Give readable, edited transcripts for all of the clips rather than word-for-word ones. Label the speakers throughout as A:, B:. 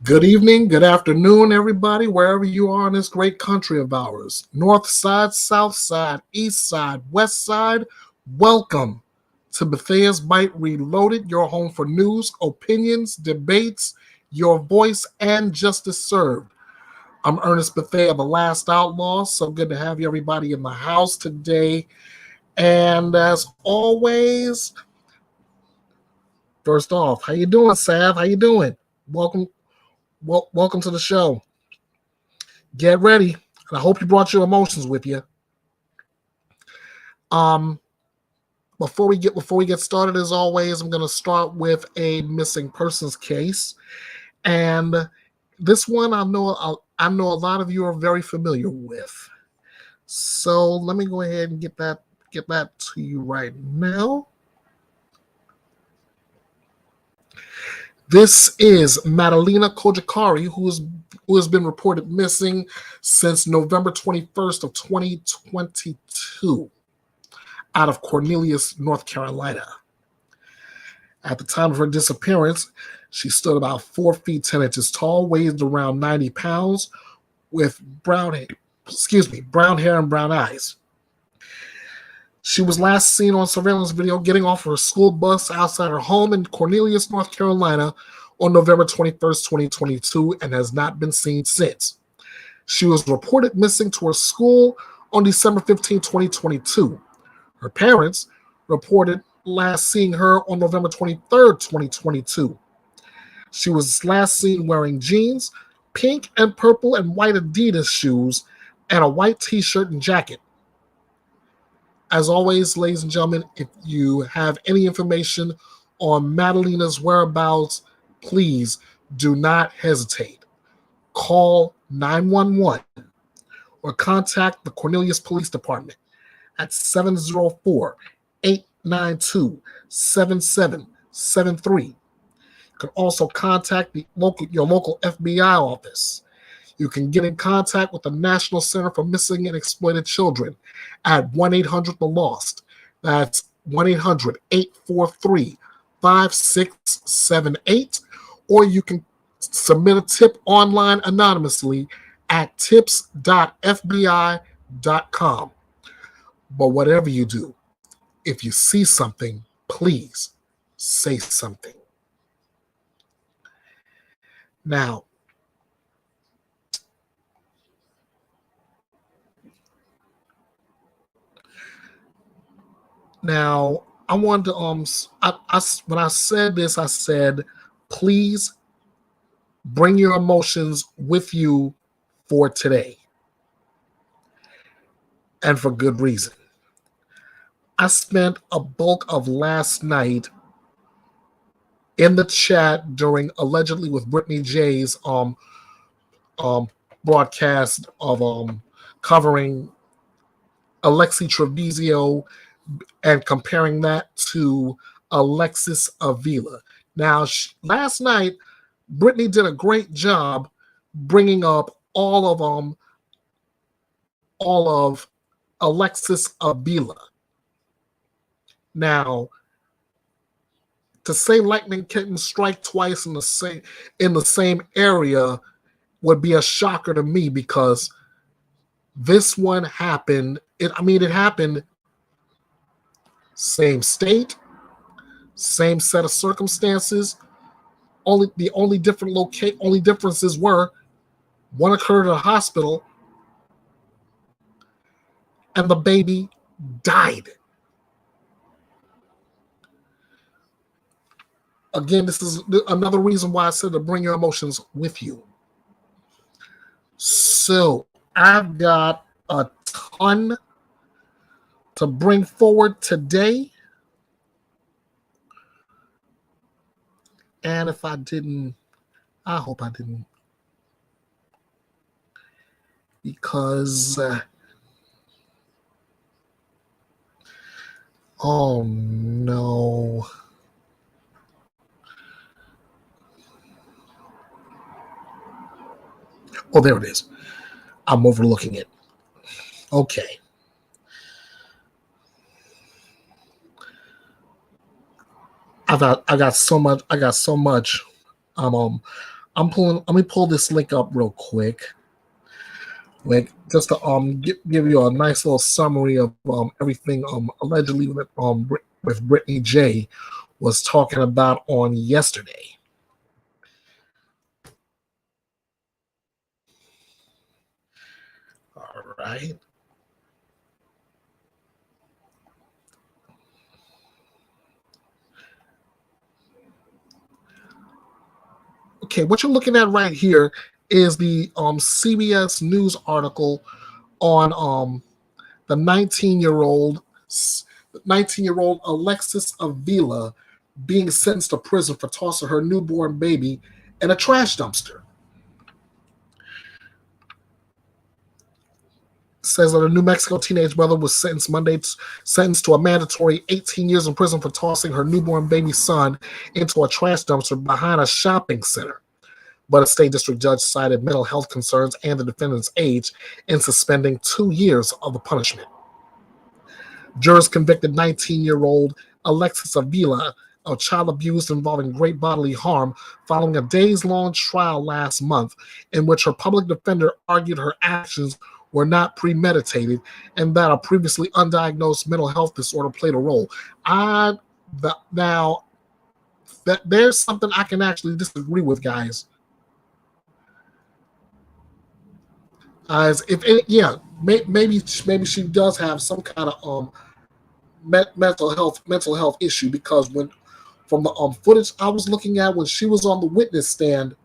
A: Good evening, good afternoon, everybody, wherever you are in this great country of ours. North side, south side, east side, west side, welcome to Bethea's Byte Reloaded, your home for news, opinions, debates, your voice, and justice served. I'm Ernest Bethea, the Last Outlaw. So good to have you, everybody, in the house today. And as always, first off, how you doing, Sav? How you doing? Welcome to the show. Get ready. And I hope you brought your emotions with you. Um, before we get started, as always, I'm going to start with a missing persons case, and this one I know a lot of you are very familiar with. So let me go ahead and get that to you right now. This is Madalena Kojakari, who has been reported missing since November 21st of 2022 out of Cornelius, North Carolina. At the time of her disappearance, she stood about 4 feet 10 inches tall, weighed around 90 pounds, with brown hair and brown eyes. She was last seen on surveillance video getting off her school bus outside her home in Cornelius, North Carolina on November 21st, 2022, and has not been seen since. She was reported missing to her school on December 15, 2022. Her parents reported last seeing her on November 23rd, 2022. She was last seen wearing jeans, pink and purple and white Adidas shoes, and a white t-shirt and jacket. As always, ladies and gentlemen, if you have any information on Madalena's whereabouts, please do not hesitate. Call 911 or contact the Cornelius Police Department at 704-892-7773. You can also contact your local FBI office. You can get in contact with the National Center for Missing and Exploited Children at 1-800-THE-LOST. That's 1-800-843-5678. Or you can submit a tip online anonymously at tips.fbi.com. But whatever you do, if you see something, please say something. Now, I wanted to when I said this, I said, please bring your emotions with you for today, and for good reason. I spent a bulk of last night in the chat during allegedly with Brittany J's broadcast of covering ALEXEE TREVIZO and comparing that to Alexis Avila. Now, last night, Brittany did a great job bringing up all of Alexis Avila. Now, to say lightning couldn't strike twice in the same area would be a shocker to me, because this one happened. It happened same state, same set of circumstances. The only differences were one occurred at a hospital and the baby died. Again, this is another reason why I said to bring your emotions with you. So I've got a ton to bring forward today. And if I didn't, I hope I didn't. Because, oh no. Oh, there it is. I'm overlooking it. Okay. I got so much Let me pull this link up real quick. Like just to give you a nice little summary of everything allegedly with Brittany J was talking about on yesterday. All right. Okay, what you're looking at right here is the CBS News article on the 19-year-old Alexis Avila being sentenced to prison for tossing her newborn baby in a trash dumpster. It says that a New Mexico teenage mother was sentenced to a mandatory 18 years in prison for tossing her newborn baby son into a trash dumpster behind a shopping center. But a state district judge cited mental health concerns and the defendant's age in suspending 2 years of the punishment. Jurors convicted 19-year-old Alexis Avila of child abuse involving great bodily harm following a days-long trial last month in which her public defender argued her actions were not premeditated and that a previously undiagnosed mental health disorder played a role. There's something I can actually disagree with, guys. Maybe she does have some kind of mental health issue, because from the footage I was looking at when she was on the witness stand,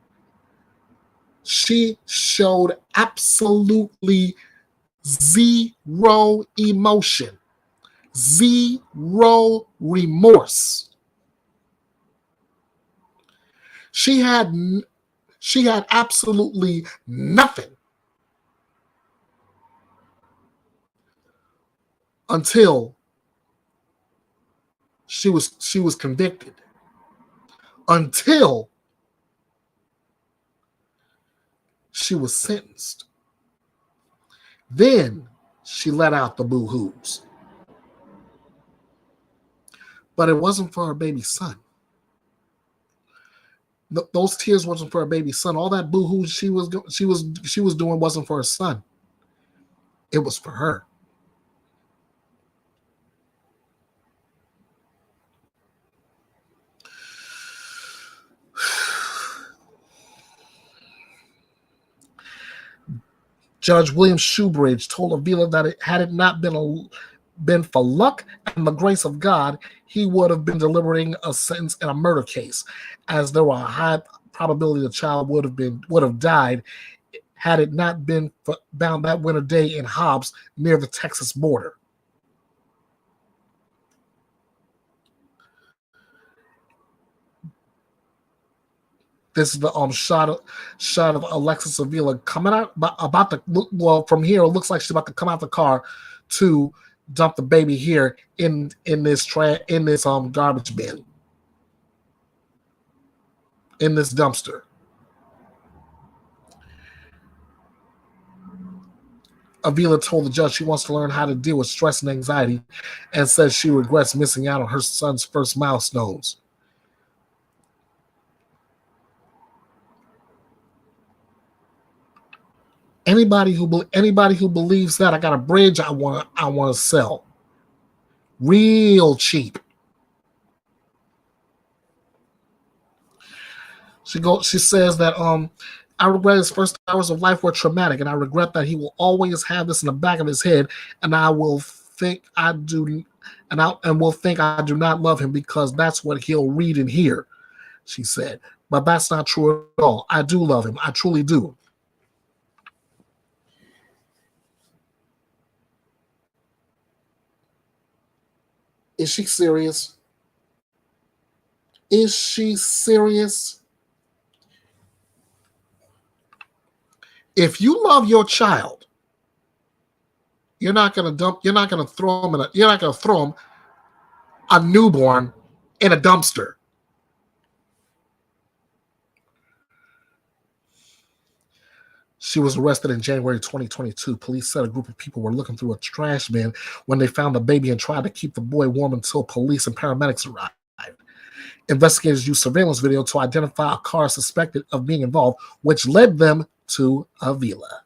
A: she showed absolutely zero emotion, zero remorse. She had absolutely nothing until she was convicted. Until she was sentenced. Then she let out the boo-hoos. But it wasn't for her baby son. Those tears wasn't for her baby son. All that boo-hoo she was doing wasn't for her son. It was for her. Judge William Shoebridge told Avila that had it not been for luck and the grace of God, he would have been deliberating a sentence in a murder case, as there were a high probability the child would have died had it not been found that winter day in Hobbs near the Texas border. This is the shot of Alexis Avila coming out from here. It looks like she's about to come out the car to dump the baby here in this garbage bin, in this dumpster. Avila told the judge she wants to learn how to deal with stress and anxiety, and says she regrets missing out on her son's first milestones. Anybody who believes that, I got a bridge I want to sell real cheap. She says that I regret his first hours of life were traumatic, and I regret that he will always have this in the back of his head, and I will think I do not love him because that's what he'll read and hear, she said. But that's not true at all. I do love him. I truly do. Is she serious? Is she serious? If you love your child, you're not going to throw him a newborn in a dumpster. She was arrested in January 2022. Police said a group of people were looking through a trash bin when they found the baby and tried to keep the boy warm until police and paramedics arrived. Investigators used surveillance video to identify a car suspected of being involved, which led them to Avila.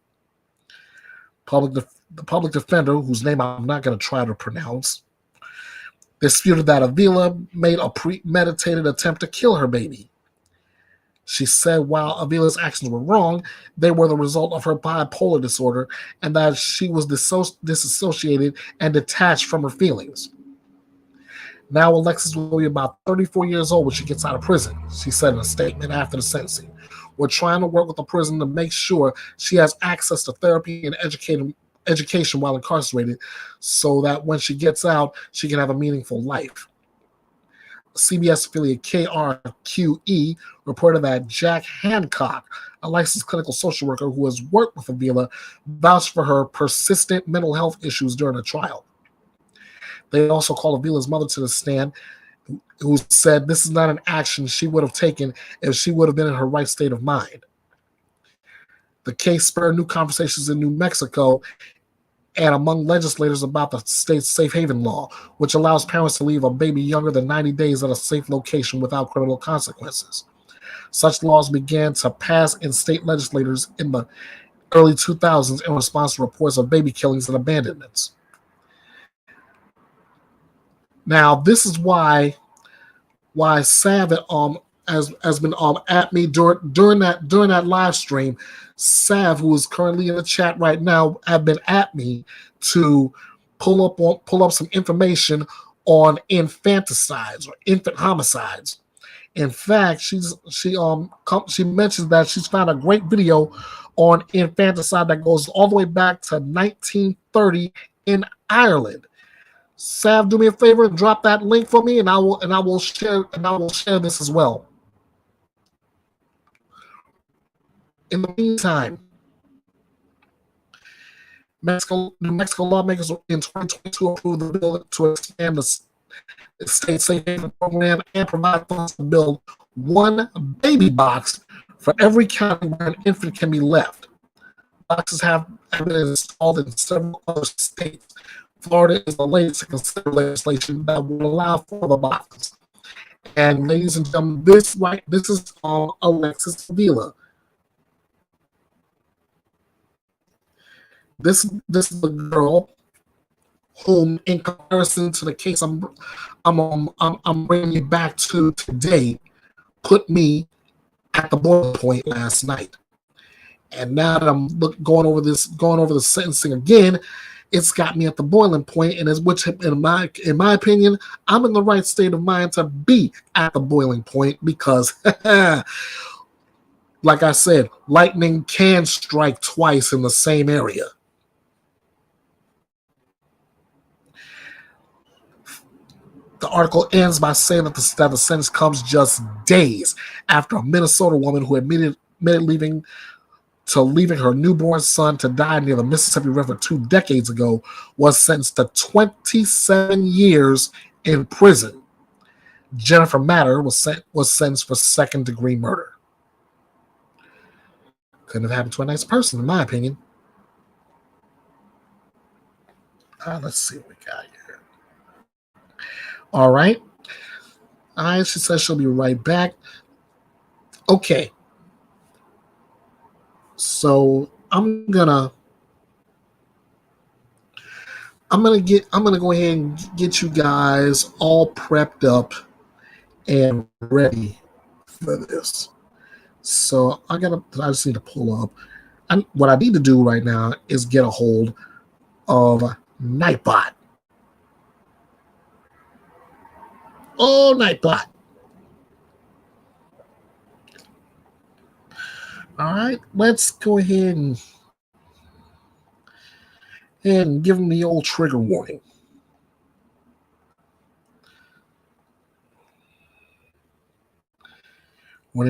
A: The public defender, whose name I'm not going to try to pronounce, disputed that Avila made a premeditated attempt to kill her baby. She said while Avila's actions were wrong, they were the result of her bipolar disorder and that she was disassociated and detached from her feelings. Now Alexis will be about 34 years old when she gets out of prison, she said in a statement after the sentencing. We're trying to work with the prison to make sure she has access to therapy and education while incarcerated so that when she gets out, she can have a meaningful life. CBS affiliate KRQE reported that Jack Hancock, a licensed clinical social worker who has worked with Avila, vouched for her persistent mental health issues during the trial. They also called Avila's mother to the stand, who said this is not an action she would have taken if she would have been in her right state of mind. The case spurred new conversations in New Mexico and among legislators about the state's safe haven law, which allows parents to leave a baby younger than 90 days at a safe location without criminal consequences. Such laws began to pass in state legislatures in the early 2000s in response to reports of baby killings and abandonments. Now, this is why Sav has been at me during that live stream. Sav, who is currently in the chat right now, have been at me to pull up some information on infanticides or infant homicides. In fact, she mentions that she's found a great video on infanticide that goes all the way back to 1930 in Ireland. Sav, do me a favor and drop that link for me, and I will share this as well. In the meantime, New Mexico lawmakers in 2022 approved the bill to expand the state safe haven program and provide funds to build one baby box for every county where an infant can be left. Boxes have been installed in several other states. Florida is the latest to consider legislation that will allow for the boxes. And ladies and gentlemen, this is Alexis Avila. This is the girl whom, in comparison to the case I'm bringing you back to today, put me at the boiling point last night. And now that I'm going over the sentencing again, it's got me at the boiling point, and in my opinion, I'm in the right state of mind to be at the boiling point because, like I said, lightning can strike twice in the same area. The article ends by saying that the sentence comes just days after a Minnesota woman who admitted leaving her newborn son to die near the Mississippi River 2 decades ago was sentenced to 27 years in prison. Jennifer Matter was sentenced for second-degree murder. Couldn't have happened to a nice person, in my opinion. Let's see what we got here. All right. She says she'll be right back. Okay. So I'm gonna go ahead and get you guys all prepped up and ready for this. So I just need to pull up. What I need to do right now is get a hold of Nightbot. Oh, Nightbot. All right, let's go ahead and give them the old trigger warning.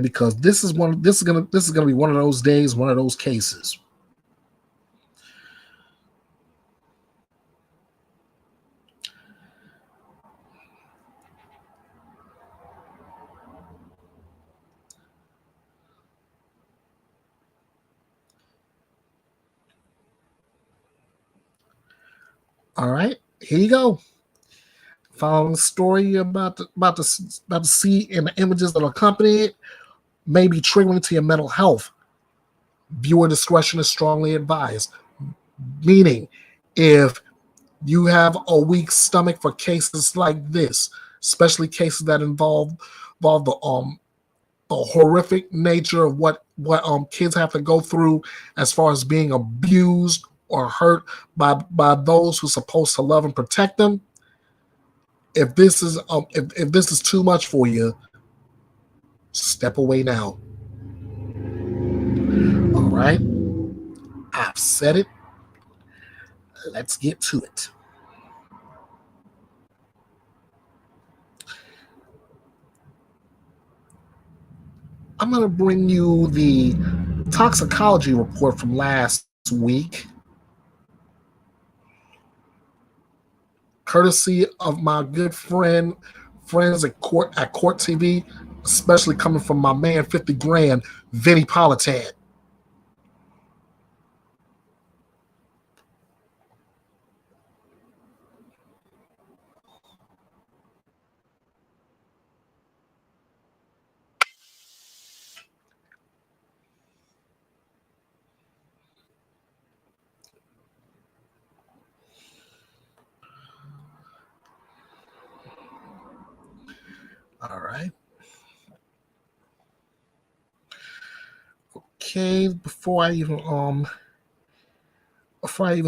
A: Because this is gonna be one of those days, one of those cases. All right, here you go. Following story you're about to see in the images that accompany it may be triggering to your mental health. Viewer discretion is strongly advised. Meaning, if you have a weak stomach for cases like this, especially cases that involve the horrific nature of what kids have to go through as far as being abused or hurt by those who are supposed to love and protect them. If this is if this is too much for you, step away now. All right, I've said it. Let's get to it. I'm going to bring you the toxicology report from last week, courtesy of my good friends at Court TV, especially coming from my man 50 grand, Vinny Politan. All right. Okay, before I even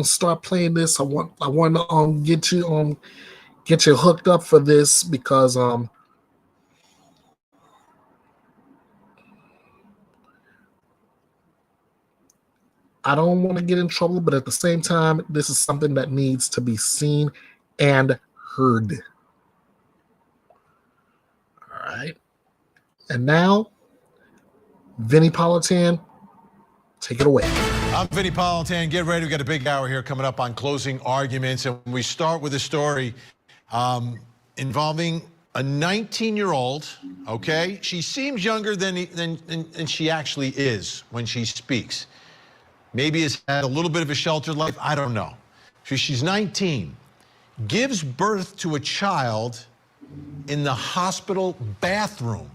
A: start playing this, I want to get you hooked up for this because I don't want to get in trouble, but at the same time, this is something that needs to be seen and heard. All right. And now, Vinny Politan, take it away.
B: I'm Vinny Politan. Get ready. We got a big hour here coming up on closing arguments. And we start with a story involving a 19-year-old, okay? She seems younger than she actually is when she speaks. Maybe has had a little bit of a sheltered life. I don't know. She's 19. Gives birth to a child in the hospital bathroom.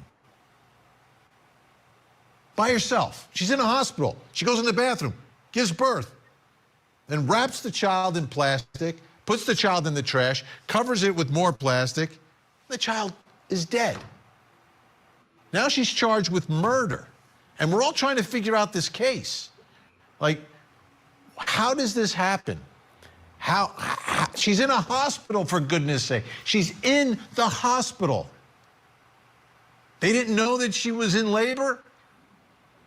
B: By herself. She's in a hospital. She goes in the bathroom, gives birth, then wraps the child in plastic, puts the child in the trash, covers it with more plastic. The child is dead. Now she's charged with murder. And we're all trying to figure out this case. Like, how does this happen? How she's in a hospital, for goodness sake. She's in the hospital. They didn't know that she was in labor?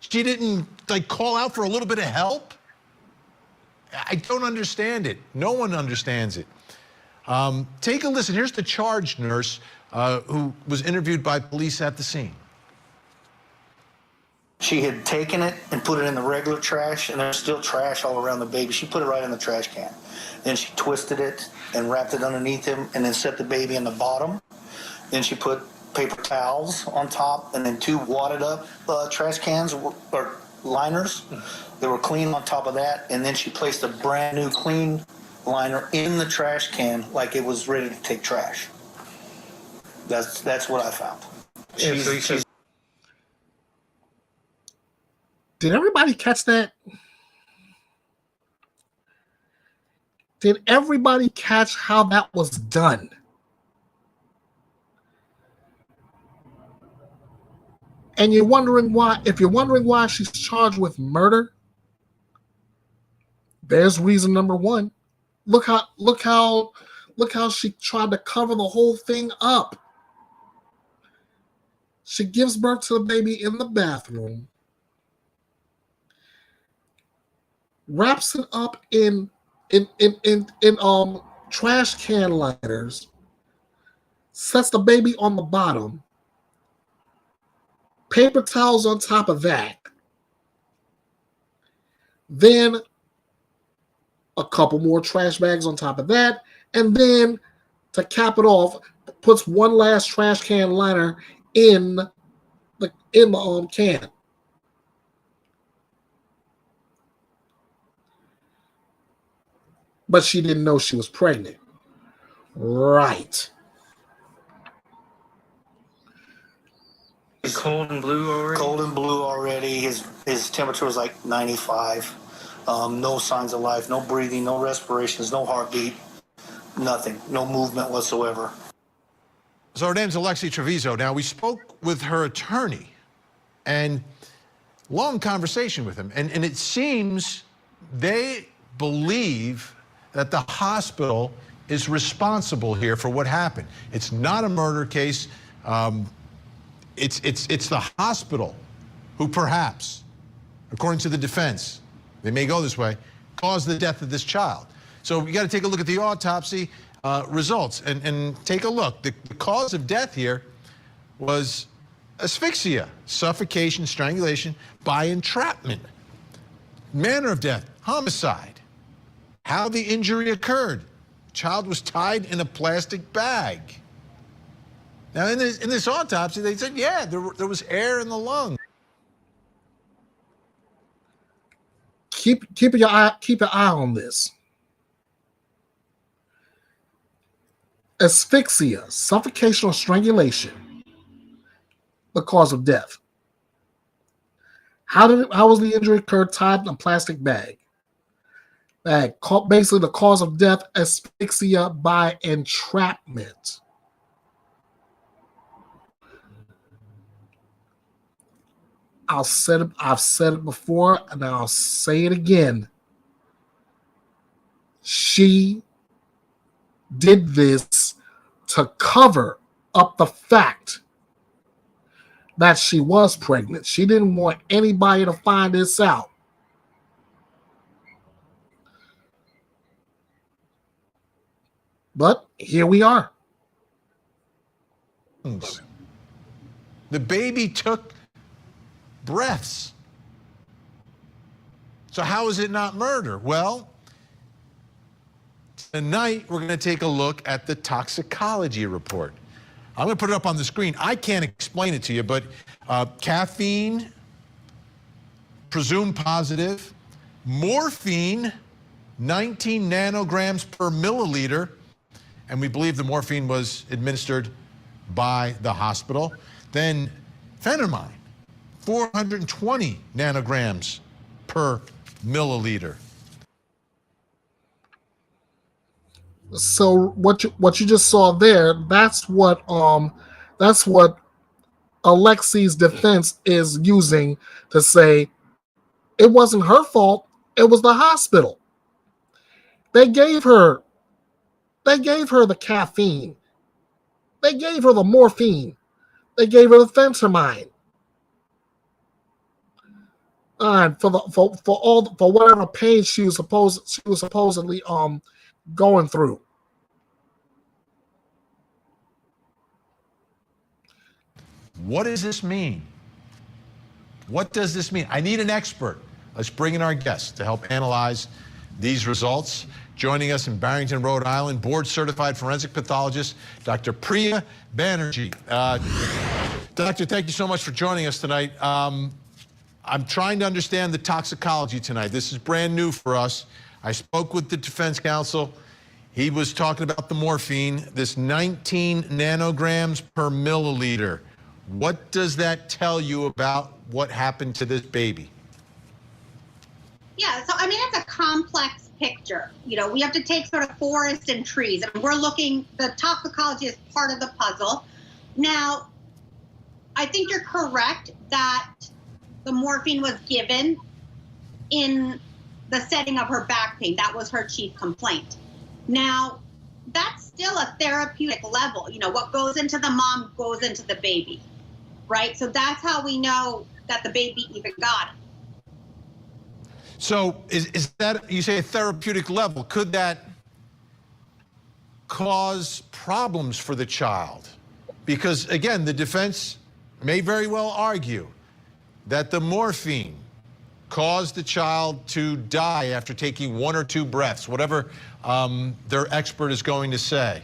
B: She didn't call out for a little bit of help? I don't understand it. No one understands it. Take a listen. Here's the charged nurse who was interviewed by police at the scene.
C: She had taken it and put it in the regular trash, and there's still trash all around the baby. She put it right in the trash can. Then she twisted it and wrapped it underneath him and then set the baby in the bottom. Then she put paper towels on top and then 2 wadded up trash cans or liners that were clean on top of that. And then she placed a brand new clean liner in the trash can like it was ready to take trash. That's what I found.
A: Did everybody catch that? Did everybody catch how that was done? And you're wondering why, if you're wondering why she's charged with murder, there's reason number one. Look how she tried to cover the whole thing up. She gives birth to the baby in the bathroom, wraps it up in trash can liners, sets the baby on the bottom, paper towels on top of that, then a couple more trash bags on top of that, and then to cap it off, puts one last trash can liner in the can. But she didn't know she was pregnant. Right.
D: Cold and blue already?
C: Cold and blue already. His temperature was like 95. No signs of life, no breathing, no respirations, no heartbeat, nothing, no movement whatsoever.
B: So her name's ALEXEE TREVIZO. Now, we spoke with her attorney, and long conversation with him, and it seems they believe that the hospital is responsible here for what happened. It's not a murder case. It's the hospital who perhaps, according to the defense, they may go this way, caused the death of this child. So you got to take a look at the autopsy results and take a look. The cause of death here was asphyxia, suffocation, strangulation by entrapment. Manner of death, homicide. How the injury occurred. Child was tied in a plastic bag. Now, in this autopsy, they said, yeah, there was air in the lung.
A: Keep your eye on this. Asphyxia, suffocation or strangulation, the cause of death. How was the injury occurred? Tied in a plastic bag. Basically, the cause of death, asphyxia by entrapment. I've said it before, and I'll say it again. She did this to cover up the fact that she was pregnant. She didn't want anybody to find this out. But here we are.
B: The baby took breaths. So how is it not murder? Well, tonight we're going to take a look at the toxicology report. I'm going to put it up on the screen. I can't explain it to you, but caffeine, presumed positive, morphine, 19 nanograms per milliliter, and we believe the morphine was administered by the hospital. Then phentermine, 420 nanograms per milliliter.
A: So what you just saw there, that's what Alexee's defense is using to say it wasn't her fault, it was the hospital. They gave her the caffeine. They gave her the morphine. They gave her the phentermine. For whatever pain she was supposedly going through.
B: What does this mean? What does this mean? I need an expert. Let's bring in our guest to help analyze these results. Joining us in Barrington, Rhode Island, board-certified forensic pathologist, Dr. Priya Banerjee. Doctor, thank you so much for joining us tonight. I'm trying to understand the toxicology tonight. This is brand new for us. I spoke with the defense counsel. He was talking about the morphine, this 19 nanograms per milliliter. What does that tell you about what happened to this baby?
E: Yeah, so I mean, it's a complex picture. You know, we have to take sort of forest and trees, and we're looking, the toxicology is part of the puzzle. Now, I think you're correct that the morphine was given in the setting of her back pain. That was her chief complaint. Now, that's still a therapeutic level. You know, what goes into the mom goes into the baby, right? So that's how we know that the baby even got it.
B: So is that, you say a therapeutic level, could that cause problems for the child? Because again, the defense may very well argue that the morphine caused the child to die after taking one or two breaths, whatever their expert is going to say.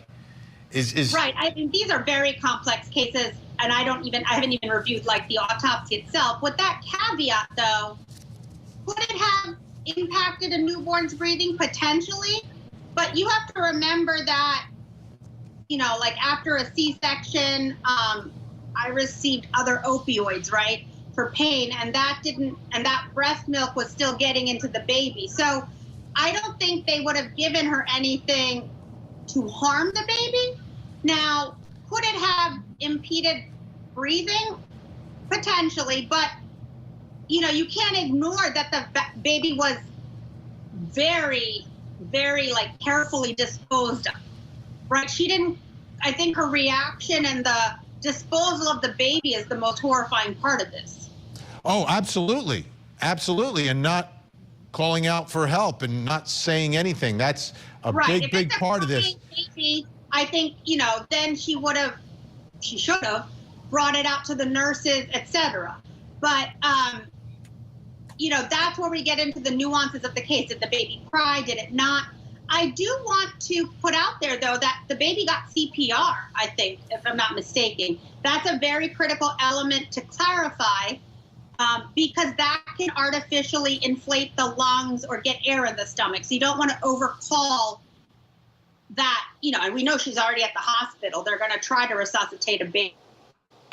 E: Right, I mean, these are very complex cases, and I haven't even reviewed like the autopsy itself. With that caveat though, could it have impacted a newborn's breathing? Potentially, but you have to remember that, you know, like after a C-section, I received other opioids, right, for pain, and that breast milk was still getting into the baby. So I don't think they would have given her anything to harm the baby. Now, could it have impeded breathing? Potentially, but you can't ignore that the baby was very, very carefully disposed of, right? I think her reaction and the disposal of the baby is the most horrifying part of this.
B: Oh, absolutely. Absolutely. And not calling out for help and not saying anything. That's a
E: right.
B: big part of this.
E: Baby, I think, then she should have brought it out to the nurses, etc. But, that's where we get into the nuances of the case. Did the baby cry? Did it not? I do want to put out there, though, that the baby got CPR, I think, if I'm not mistaken. That's a very critical element to clarify, because that can artificially inflate the lungs or get air in the stomach. So you don't want to overcall that, and we know she's already at the hospital. They're going to try to resuscitate a baby,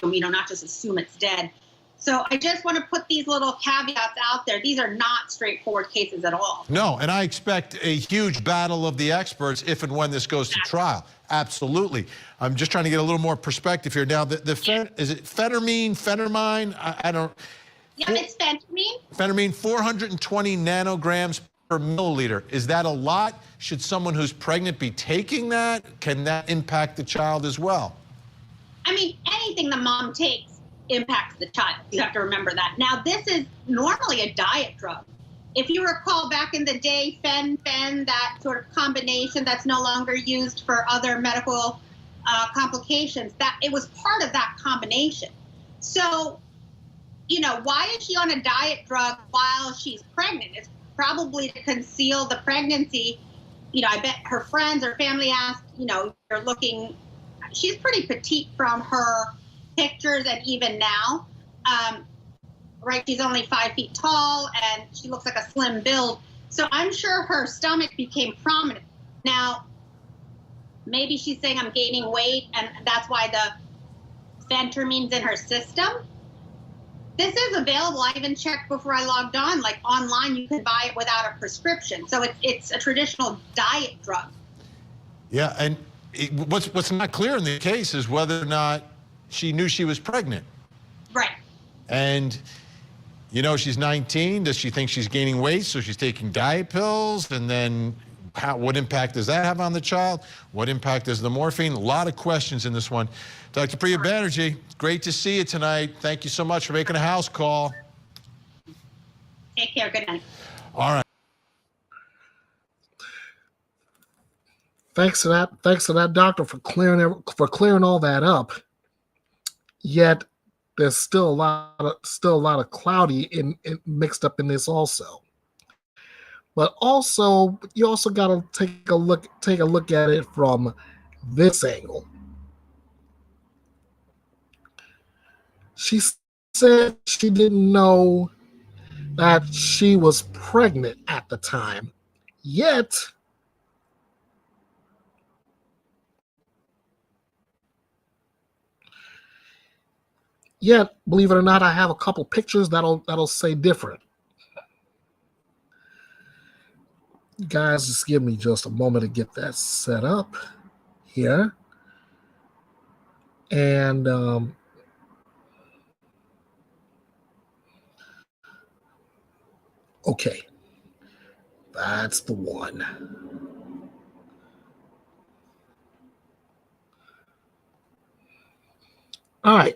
E: not just assume it's dead. So I just want to put these little caveats out there. These are not straightforward cases at all.
B: No, and I expect a huge battle of the experts if and when this goes to trial. Absolutely. I'm just trying to get a little more perspective here. Now, is it phentermine? I don't.
E: Yeah, it's phentermine.
B: Phentermine, 420 nanograms per milliliter. Is that a lot? Should someone who's pregnant be taking that? Can that impact the child as well?
E: I mean, anything the mom takes impacts the child. You have to remember that. Now, this is normally a diet drug. If you recall back in the day, fen, that sort of combination that's no longer used for other medical complications, that it was part of that combination. So, why is she on a diet drug while she's pregnant? It's probably to conceal the pregnancy. I bet her friends or family asked, you're looking, she's pretty petite from her pictures and even now, right? She's only 5 feet tall and she looks like a slim build. So I'm sure her stomach became prominent. Now, maybe she's saying I'm gaining weight and that's why the phentermine's in her system. This is available. I even checked before I logged on, online you can buy it without a prescription. So it's a traditional diet drug.
B: Yeah, and what's not clear in the case is whether or not she knew she was pregnant.
E: Right.
B: And, she's 19. Does she think she's gaining weight? So she's taking diet pills. And then what impact does that have on the child? What impact does the morphine? A lot of questions in this one. Dr. Priya Banerjee, great to see you tonight. Thank you so much for making a house call.
E: Take care. Good night.
B: All right.
A: Thanks to that doctor for clearing all that up. Yet there's still a lot of cloudy in mixed up in this also. But also you also got to take a look at it from this angle. She said she didn't know that she was pregnant at the time. Yet believe it or not, I have a couple pictures that'll say different. Guys, just give me just a moment to get that set up here. And okay, that's the one. All right.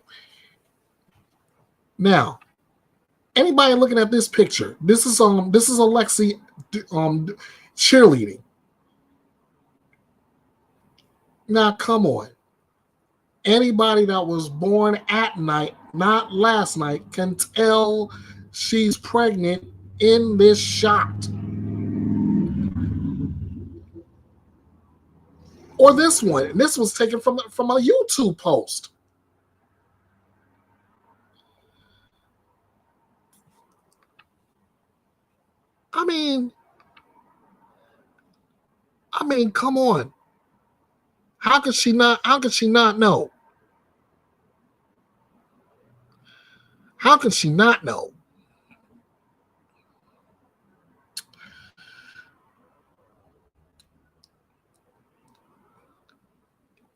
A: Now, anybody looking at this picture, this is ALEXEE cheerleading. Now, come on. Anybody that was born at night, not last night, can tell she's pregnant in this shot. Or this one. This was taken from a YouTube post. I mean, come on. How could she not know? How can she not know?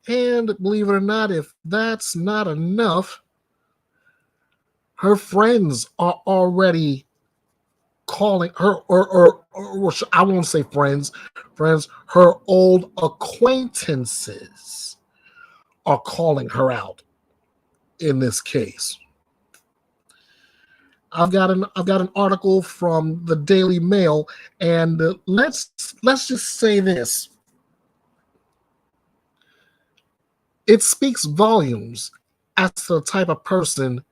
A: And believe it or not, if that's not enough, her friends are already calling her, or I won't say friends, her old acquaintances are calling her out in this case. I've got an article from the Daily Mail, and let's just say this. It speaks volumes as to the type of person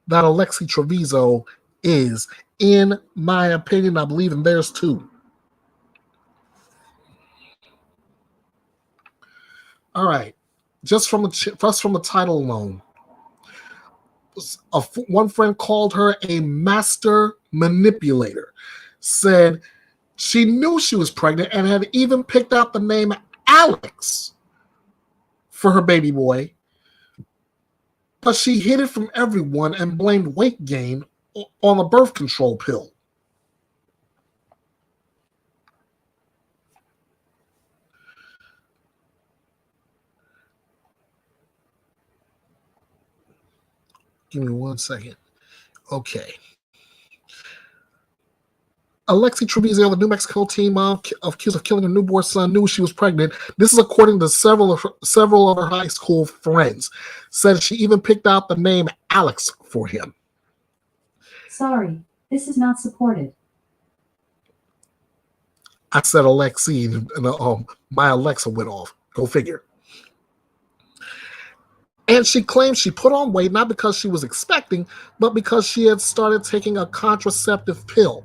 A: that ALEXEE TREVIZO is, in my opinion. I believe in theirs too. All right, just from the title alone, one friend called her a master manipulator. Said she knew she was pregnant and had even picked out the name Alex for her baby boy, but she hid it from everyone and blamed weight gain on a birth control pill. Give me 1 second. Okay. ALEXEE TREVIZO, the New Mexico teen mom accused of killing her newborn son, knew she was pregnant. This is according to several of her high school friends. Said she even picked out the name Alex for him.
D: Sorry, this is not supported.
A: I said ALEXEE, and my Alexa went off. Go figure. And she claims she put on weight not because she was expecting, but because she had started taking a contraceptive pill.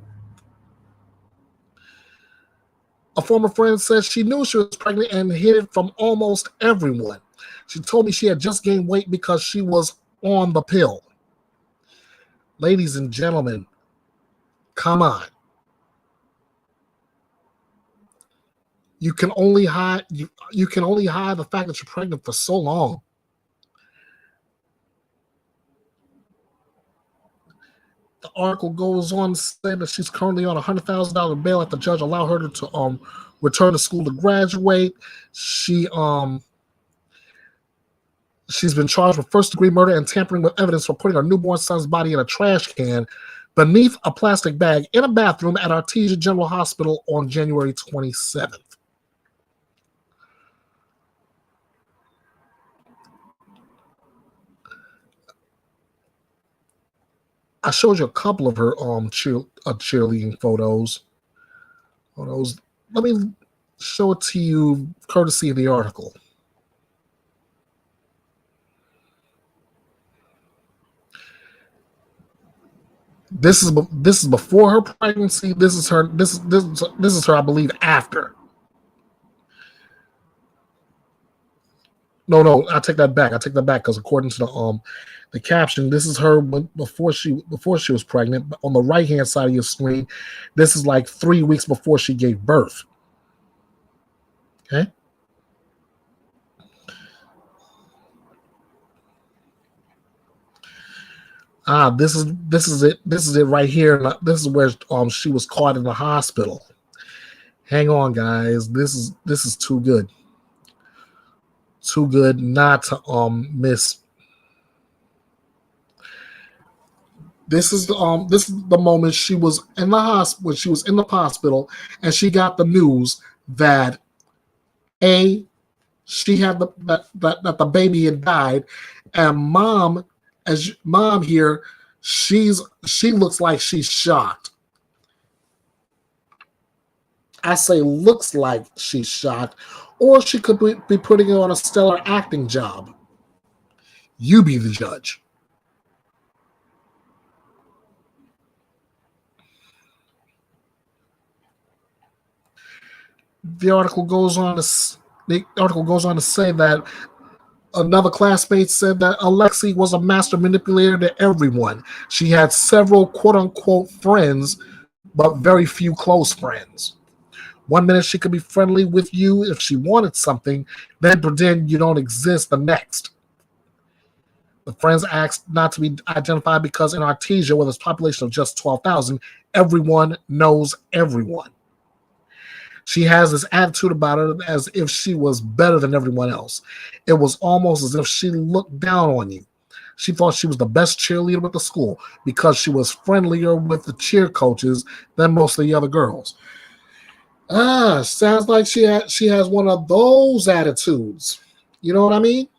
A: A former friend says she knew she was pregnant and hid it from almost everyone. She told me she had just gained weight because she was on the pill. Ladies and gentlemen, come on. You can only hide the fact that you're pregnant for so long. The article goes on to say that she's currently on $100,000 bail after the judge allowed her to return to school to graduate. She's been charged with first-degree murder and tampering with evidence for putting her newborn son's body in a trash can beneath a plastic bag in a bathroom at Artesia General Hospital on January 27th. I showed you a couple of her cheerleading photos. Let me show it to you courtesy of the article. This is before her pregnancy. This is her. This is her. I believe after. No, I take that back. Because according to the caption, this is her before she was pregnant. On the right hand side of your screen, this is like 3 weeks before she gave birth. Okay. This is it. This is it right here. This is where she was caught in the hospital. Hang on, guys. This is too good. Too good not to miss. This is the moment she was in the hospital. She was in the hospital, and she got the news that she had that the baby had died, and mom here, she looks like she's shocked. I say looks like she's shocked, or she could be putting it on a stellar acting job. You be the judge. The article goes on to say that another classmate said that ALEXEE was a master manipulator to everyone. She had several quote-unquote friends, but very few close friends. 1 minute she could be friendly with you if she wanted something, then pretend you don't exist the next. The friends asked not to be identified because in Artesia, with its population of just 12,000, everyone knows everyone. She has this attitude about it as if she was better than everyone else. It was almost as if she looked down on you. She thought she was the best cheerleader at the school because she was friendlier with the cheer coaches than most of the other girls. Sounds like she has one of those attitudes. You know what I mean?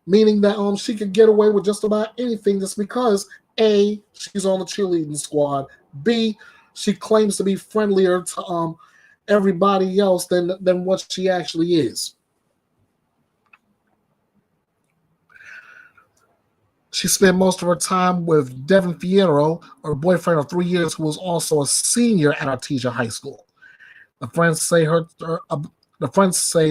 A: Meaning that she could get away with just about anything just because A, she's on the cheerleading squad, B, she claims to be friendlier to everybody else than what she actually is. She spent most of her time with Devin Fierro, her boyfriend of 3 years, who was also a senior at Artesia High School. The friends say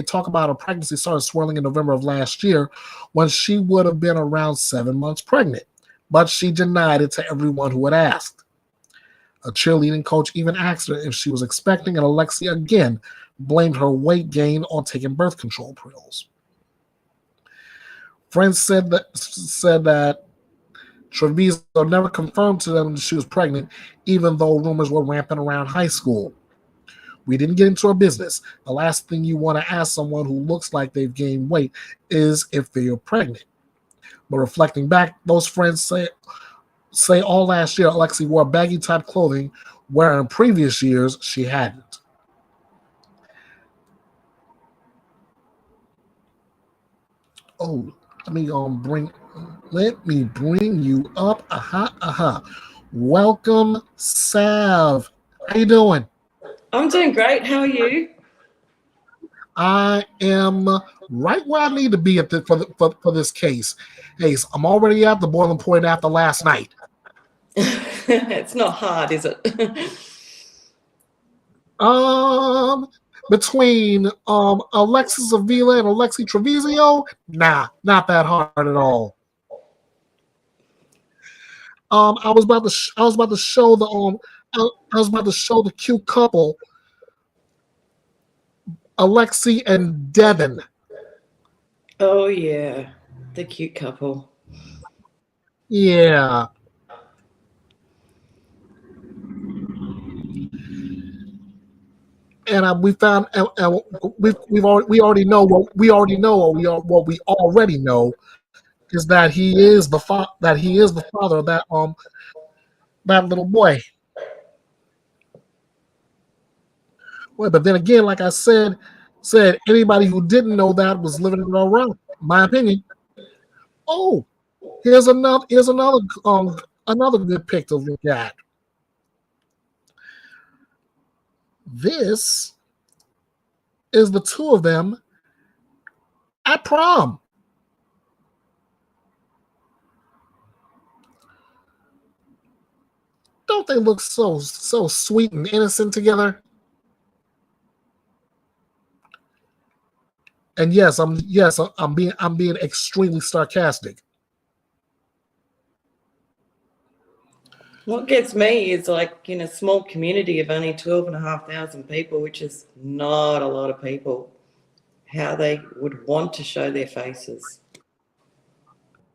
A: talk about her pregnancy started swirling in November of last year when she would have been around 7 months pregnant, but she denied it to everyone who had asked. A cheerleading coach even asked her if she was expecting, and ALEXEE again blamed her weight gain on taking birth control pills. Friends said that Trevizo never confirmed to them that she was pregnant, even though rumors were rampant around high school. We didn't get into her business. The last thing you want to ask someone who looks like they've gained weight is if they're pregnant. But reflecting back, those friends say all last year ALEXEE wore baggy type clothing, where in previous years she hadn't. Oh, let me bring you up. Welcome, Sav. How you doing?
F: I'm doing great. How are you?
A: I am right where I need to be for this case. Hey, I'm already at the boiling point after last night.
F: It's not hard, is it?
A: Between ALEXEE Avila and ALEXEE Trevizio, nah, not that hard at all. I was about to show the cute couple, ALEXEE and Devin.
F: Oh yeah, the cute couple.
A: Yeah. And we found, we already know what we already know is that he is the father of that little boy. Well, but then again, like I said anybody who didn't know that was living in a wrong. My opinion. Oh, here's another good pic to look at. This is the two of them at prom. Don't they look so sweet and innocent together? And yes, I'm being extremely sarcastic.
F: What gets me is, like, in a small community of only 12,500 people, which is not a lot of people, how they would want to show their faces.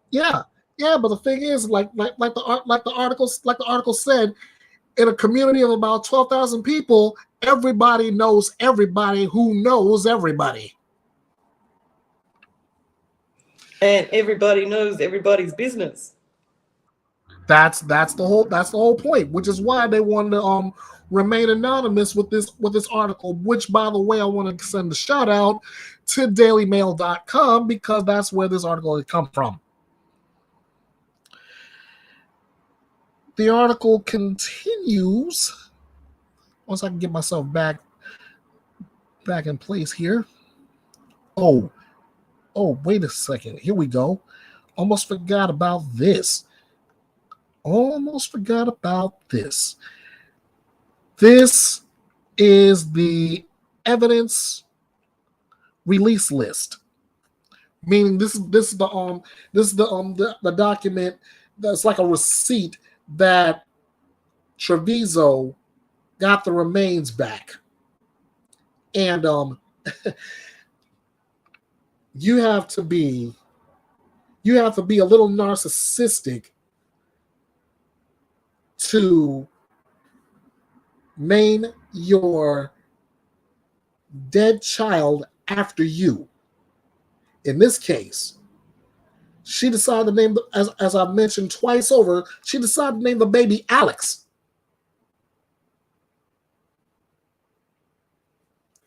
A: Yeah, but the thing is, like the article said, in a community of about 12,000 people, everybody knows everybody who knows everybody.
F: And everybody knows everybody's business.
A: That's the whole point, which is why they wanted to remain anonymous with this article, which, by the way, I want to send a shout out to dailymail.com because that's where this article had come from. The article continues. Once I can get myself back in place here. Oh, wait a second. Here we go. Almost forgot about this. This is the evidence release list. Meaning this is the document that's like a receipt that Trevizo got the remains back. And you have to be you have to be a little narcissistic to name your dead child after you. In this case, she decided to name, as I've mentioned twice over, she decided to name the baby Alex.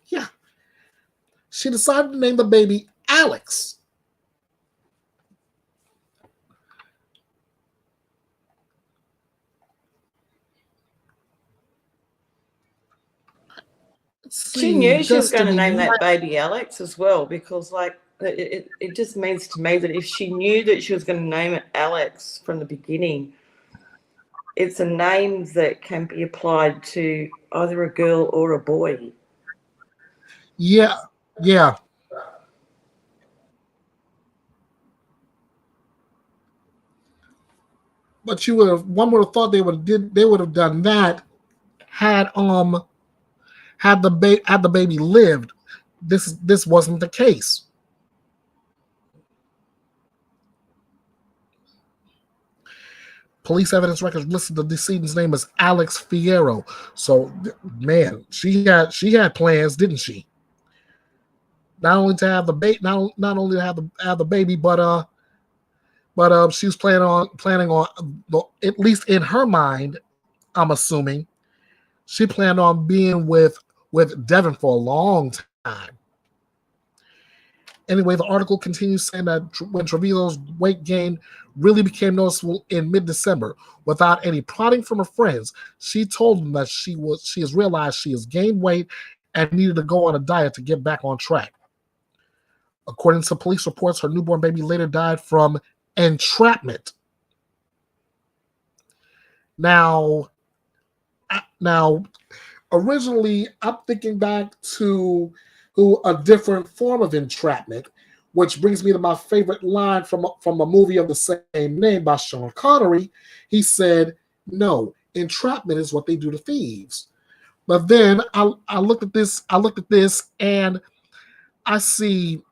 A: Yeah. She decided to name the baby Alex.
F: She knew she was going to name that baby Alex as well, because like it just means to me that if she knew that she was going to name it Alex from the beginning, it's a name that can be applied to either a girl or a boy.
A: Yeah, yeah. But one would have thought they would have done that had the baby lived. This wasn't the case. Police evidence records listed the decedent's name as Alex Fierro. So, man, she had plans, didn't she? Not only to have the baby, not only to have the baby, but she was planning on at least in her mind, I'm assuming, she planned on being with Devin for a long time. Anyway, the article continues saying that when Trevizo's weight gain really became noticeable in mid-December, without any prodding from her friends, she told them that she has realized she has gained weight and needed to go on a diet to get back on track. According to police reports, her newborn baby later died from entrapment. Now, originally, I'm thinking back to a different form of entrapment, which brings me to my favorite line from a movie of the same name by Sean Connery. He said, "No, entrapment is what they do to thieves." But then I looked at this, and I see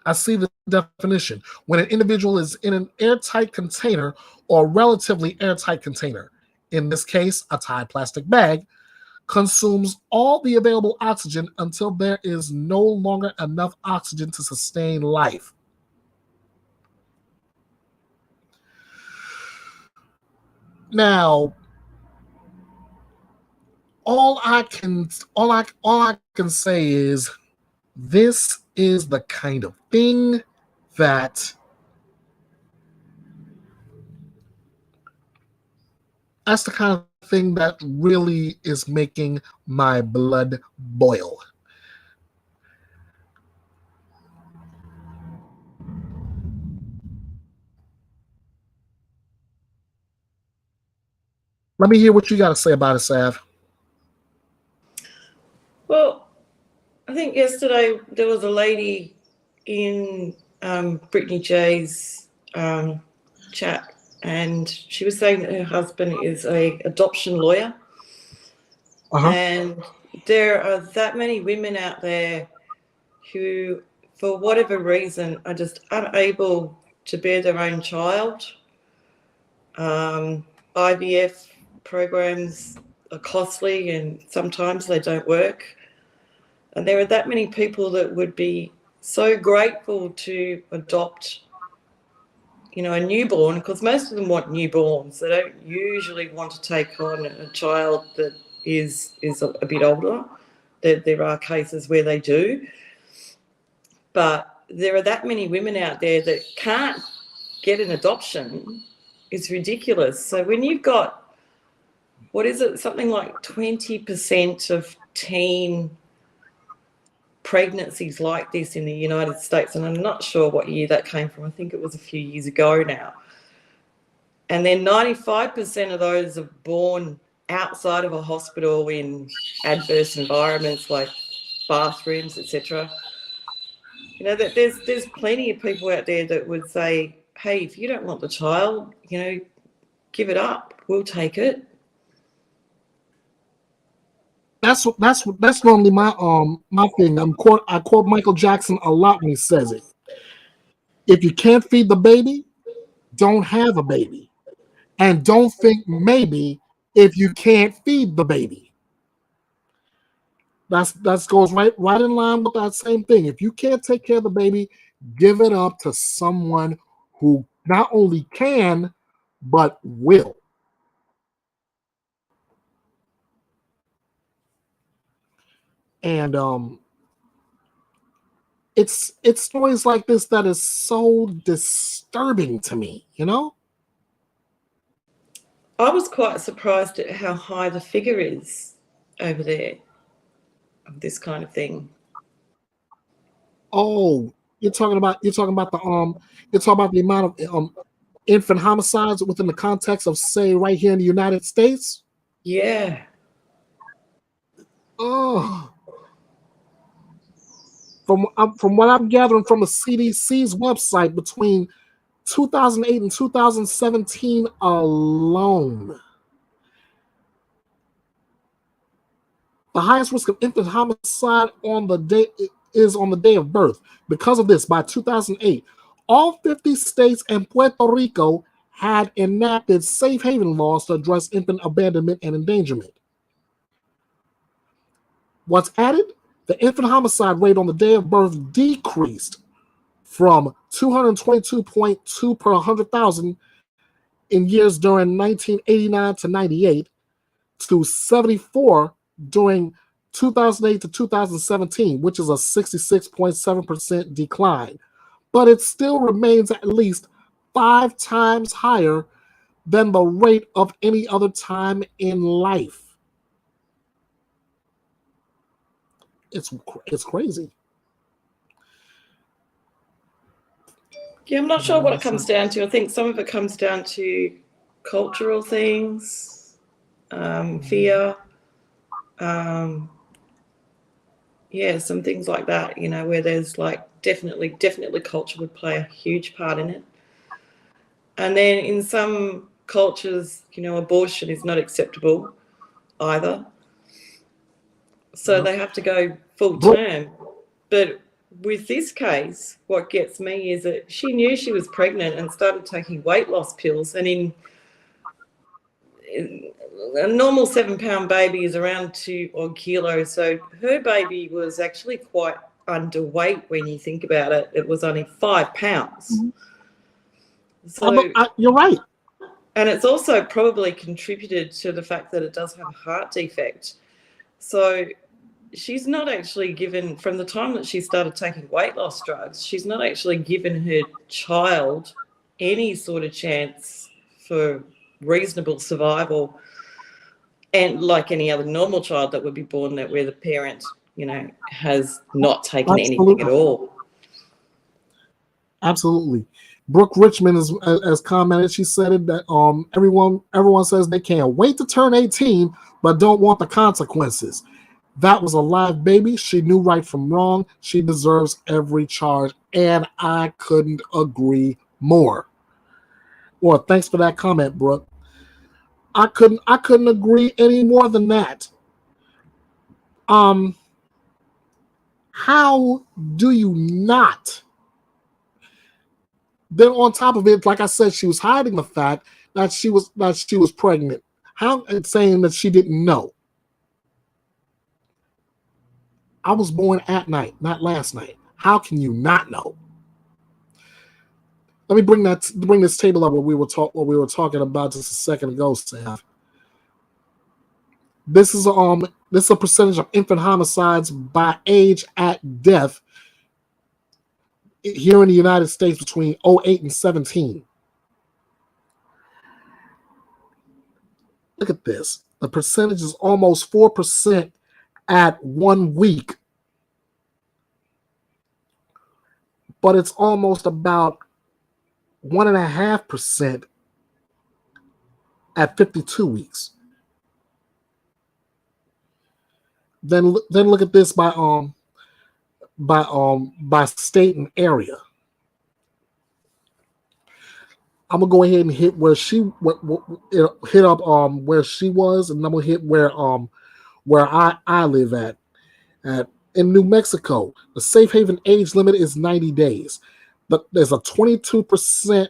A: the definition. When an individual is in an airtight container or relatively airtight container, in this case, a tied plastic bag, consumes all the available oxygen until there is no longer enough oxygen to sustain life. Now, all I can say is this is the kind of thing that's the kind of thing that really is making my blood boil. Let me hear what you got to say about it, Sav.
F: Well, I think yesterday there was a lady in Brittany J's chat, and she was saying that her husband is an adoption lawyer. And there are that many women out there who, for whatever reason, are just unable to bear their own child. IVF programs are costly and sometimes they don't work. And there are that many people that would be so grateful to adopt, a newborn, because most of them want newborns. They don't usually want to take on a child that is a bit older. There are cases where they do. But there are that many women out there that can't get an adoption. It's ridiculous. So when you've got, something like 20% of teen pregnancies like this in the United States, and I'm not sure what year that came from. I think it was a few years ago now. And then 95% of those are born outside of a hospital in adverse environments like bathrooms, etc. That there's plenty of people out there that would say, hey, if you don't want the child, give it up. We'll take it.
A: That's normally my thing. I quote Michael Jackson a lot when he says it. If you can't feed the baby, don't have a baby. And don't think maybe if you can't feed the baby. That goes right in line with that same thing. If you can't take care of the baby, give it up to someone who not only can, but will. And it's stories like this that is so disturbing to me, you know?
F: I was quite surprised at how high the figure is over there of this kind of thing.
A: Oh, you're talking about the amount of infant homicides within the context of, say, right here in the United States?
F: Yeah.
A: Oh. From what I'm gathering from the CDC's website, between 2008 and 2017 alone, the highest risk of infant homicide on the day of birth. Because of this, by 2008, all 50 states and Puerto Rico had enacted safe haven laws to address infant abandonment and endangerment. What's added? The infant homicide rate on the day of birth decreased from 222.2 per 100,000 in years during 1989 to 98 to 74 during 2008 to 2017, which is a 66.7% decline. But it still remains at least 5 times higher than the rate of any other time in life. It's crazy.
F: Yeah, I'm not sure what it comes down to. I think some of it comes down to cultural things, fear, some things like that, you know, where there's like definitely culture would play a huge part in it. And then in some cultures, you know, abortion is not acceptable either. So they have to go full term. But with this case, what gets me is that she knew she was pregnant and started taking weight loss pills. And in a normal 7-pound baby is around 2 odd kilos. So her baby was actually quite underweight when you think about it. It was only 5 pounds. So
A: you're right.
F: And it's also probably contributed to the fact that it does have a heart defect. So she's not actually given, from the time that she started taking weight loss drugs, she's not actually given her child any sort of chance for reasonable survival, and like any other normal child that would be born that where the parent, you know, has not taken anything at all.
A: Absolutely. Brooke Richmond has commented. She said it that everyone says they can't wait to turn 18 but don't want the consequences. That was a live baby. She knew right from wrong. She deserves every charge, and I couldn't agree more. Well, thanks for that comment, Brooke. I couldn't agree any more than that. How do you not? Then on top of it, like I said, she was hiding the fact that she was pregnant. How, saying that she didn't know? I was born at night, not last night. How can you not know? Let me bring this table up what we were talking about just a second ago, Sam. This is a percentage of infant homicides by age at death here in the United States between 2008 and 2017. Look at this. The percentage is almost 4% at 1 week. But it's almost about 1.5% at 52 weeks. Then look at this by state and area. I'm gonna go ahead and hit where she hit up where she was, and I'm gonna hit where I live at in New Mexico. The safe haven age limit is 90 days. there's a 22%,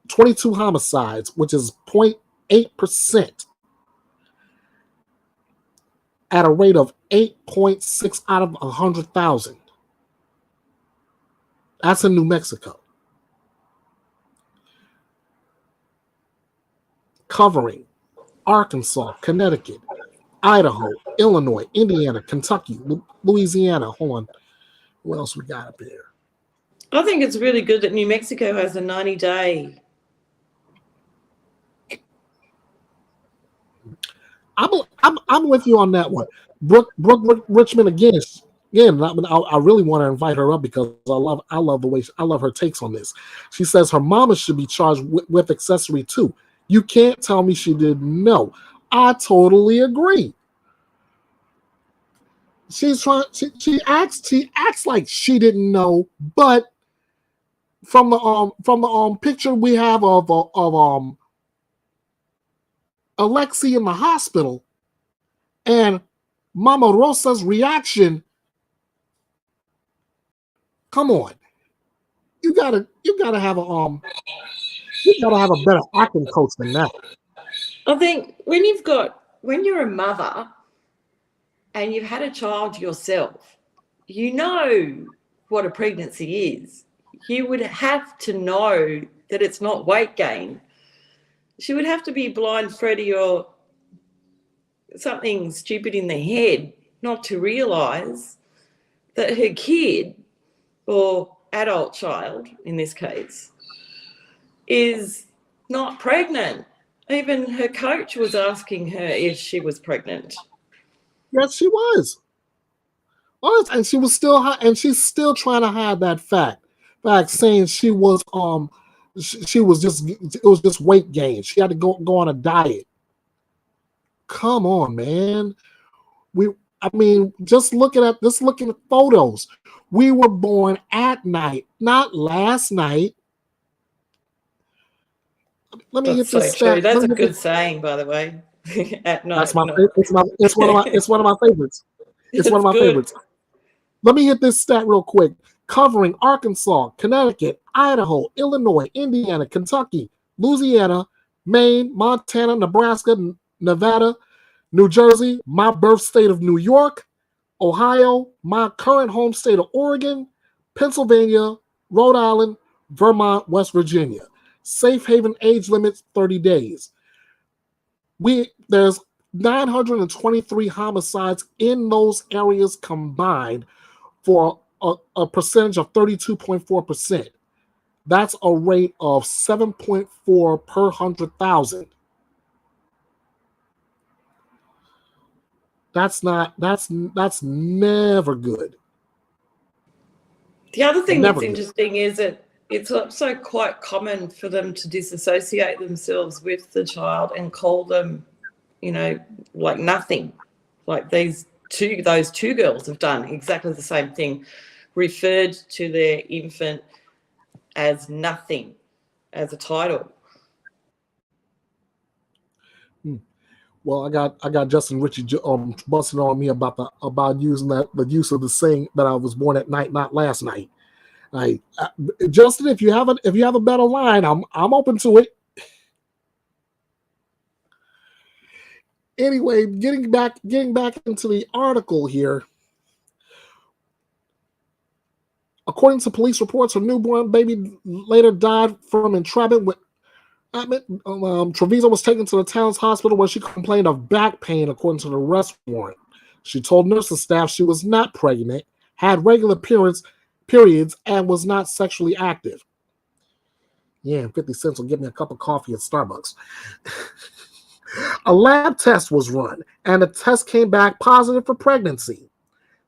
A: 22 homicides, which is 0.8% at a rate of 8.6 out of 100,000. That's in New Mexico. Covering Arkansas, Connecticut, Idaho, Illinois, Indiana, Kentucky, Louisiana. Hold on. What else we got up here?
F: I think it's really good that New Mexico has a 90-day.
A: I'm with you on that one. Brooke Richmond again. I really want to invite her up because I love the way I love her takes on this. She says her mama should be charged with accessory too. You can't tell me she didn't know. I totally agree. She's trying. She acts like she didn't know, but from the picture we have of ALEXEE in the hospital and Mama Rosa's reaction. Come on, you gotta have a better acting coach than that.
F: I think when you're a mother and you've had a child yourself, you know what a pregnancy is. You would have to know that it's not weight gain. She would have to be blind Freddie or something stupid in their head not to realise that her kid or adult child, in this case, is not pregnant. Even her coach was asking her if she was pregnant.
A: Yes, she was. And she was still and she's still trying to hide that fact, saying she was she was just, it was just weight gain. She had to go on a diet. Come on, man. Just looking at photos. We were born at night, not last night. Let me
F: That's
A: get this
F: so
A: stat.
F: true. That's a good saying, by the way. At night.
A: That's it's one of my favorites. It's one of my favorites. Let me hit this stat real quick. Covering Arkansas, Connecticut, Idaho, Illinois, Indiana, Kentucky, Louisiana, Maine, Montana, Nebraska, Nevada, New Jersey, my birth state of New York, Ohio, my current home state of Oregon, Pennsylvania, Rhode Island, Vermont, West Virginia. Safe haven age limit 30 days. There's 923 homicides in those areas combined for a percentage of 32.4%. That's a rate of 7.4 per 100,000. That's never good.
F: The other thing
A: Never
F: that's interesting is that it's also quite common for them to disassociate themselves with the child and call them, like nothing. Like those two girls have done exactly the same thing, referred to their infant as nothing, as a title.
A: Well, I got Justin Ritchie busting on me about using the use of the saying that I was born at night, not last night. Justin, if you have a better line, I'm open to it. Anyway, getting back into the article here. According to police reports, her newborn baby later died from entrapment. Trevizo was taken to the town's hospital where she complained of back pain, according to the arrest warrant. She told nursing staff she was not pregnant, had regular periods, and was not sexually active. Yeah, 50 cents will get me a cup of coffee at Starbucks. A lab test was run, and the test came back positive for pregnancy.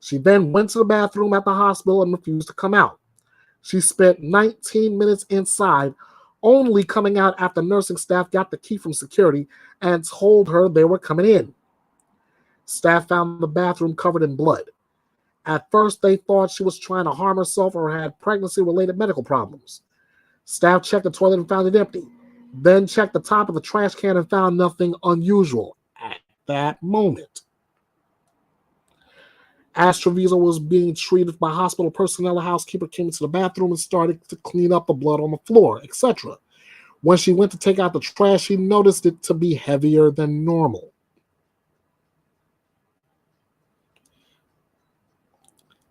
A: She then went to the bathroom at the hospital and refused to come out. She spent 19 minutes inside, only coming out after nursing staff got the key from security and told her they were coming in. Staff found the bathroom covered in blood. At first, they thought she was trying to harm herself or had pregnancy-related medical problems. Staff checked the toilet and found it empty, then checked the top of the trash can and found nothing unusual at that moment. As Trevizo was being treated by hospital personnel, a housekeeper came into the bathroom and started to clean up the blood on the floor, etc. When she went to take out the trash, she noticed it to be heavier than normal.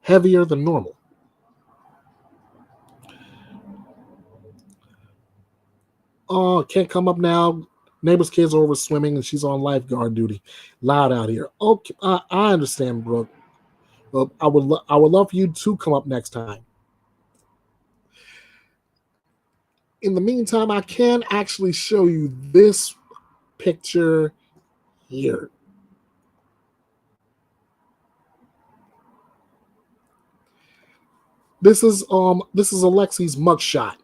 A: Heavier than normal. Oh, can't come up now. Neighbor's kids are over swimming and she's on lifeguard duty. Loud out here. Okay, I understand, Brooke. I would love for you to come up next time. In the meantime, I can actually show you this picture here. This is Alexee's mugshot.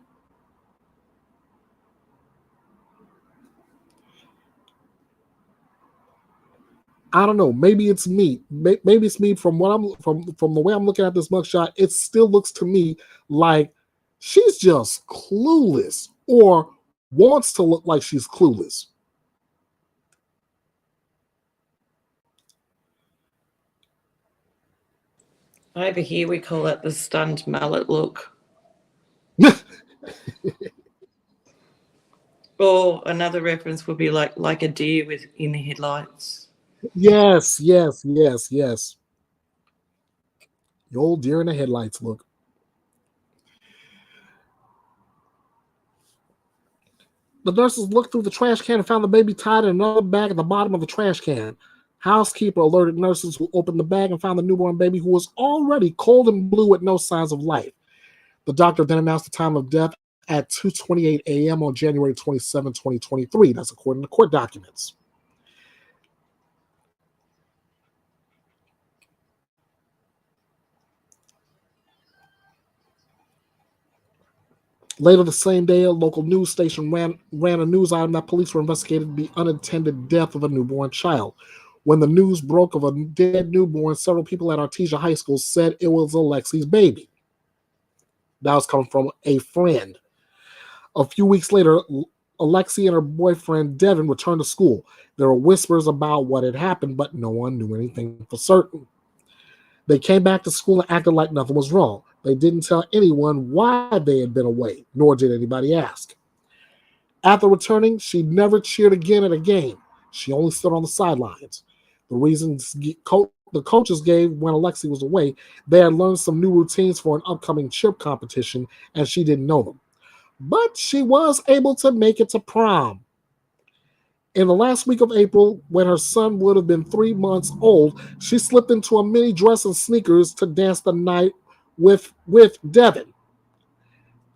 A: I don't know. Maybe it's me. Maybe it's me from what I'm from the way I'm looking at this mugshot. It still looks to me like she's just clueless or wants to look like she's clueless.
F: Over here, we call it the stunned mullet look. Or another reference would be like a deer with in the headlights.
A: Yes. The old deer in the headlights look. The nurses looked through the trash can and found the baby tied in another bag at the bottom of the trash can. Housekeeper alerted nurses who opened the bag and found the newborn baby, who was already cold and blue with no signs of life. The doctor then announced the time of death at 2:28 a.m. on January 27, 2023. That's according to court documents. Later the same day, a local news station ran a news item that police were investigating the unintended death of a newborn child. When the news broke of a dead newborn, several people at Artesia High School said it was Alexee's baby. That was coming from a friend. A few weeks later, Alexee and her boyfriend Devin returned to school. There were whispers about what had happened, but no one knew anything for certain. They came back to school and acted like nothing was wrong. They didn't tell anyone why they had been away, nor did anybody ask. After returning, she never cheered again at a game. She only stood on the sidelines. The reasons the coaches gave when Alexee was away, they had learned some new routines for an upcoming chip competition, and she didn't know them. But she was able to make it to prom. In the last week of April, when her son would have been 3 months old, she slipped into a mini dress and sneakers to dance the night with Devin.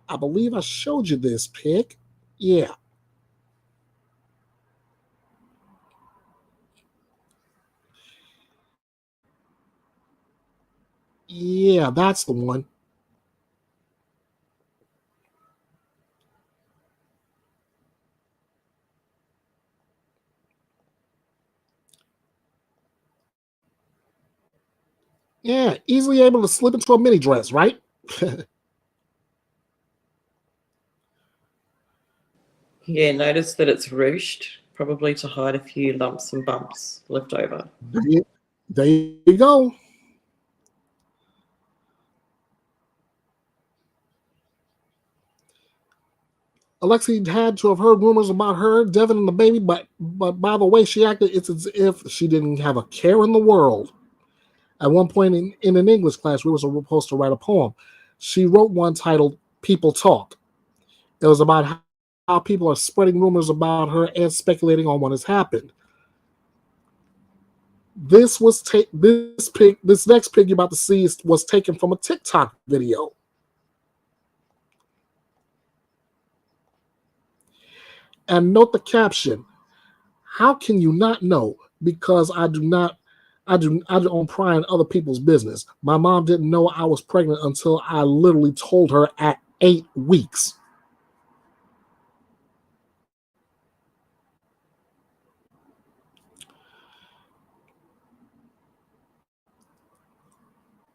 A: I believe I showed you this pic. Yeah. Yeah, that's the one. Yeah, easily able to slip into a mini dress, right?
F: Yeah, notice that it's ruched, probably to hide a few lumps and bumps left over.
A: There you go. Alexee had to have heard rumors about her, Devin, and the baby, but by the way she acted, it's as if she didn't have a care in the world. At one point in an English class, we were supposed to write a poem. She wrote one titled "People Talk." It was about how people are spreading rumors about her and speculating on what has happened. This next pig you're about to see was taken from a TikTok video. And note the caption. How can you not know? Because I don't pry in other people's business. My mom didn't know I was pregnant until I literally told her at 8 weeks.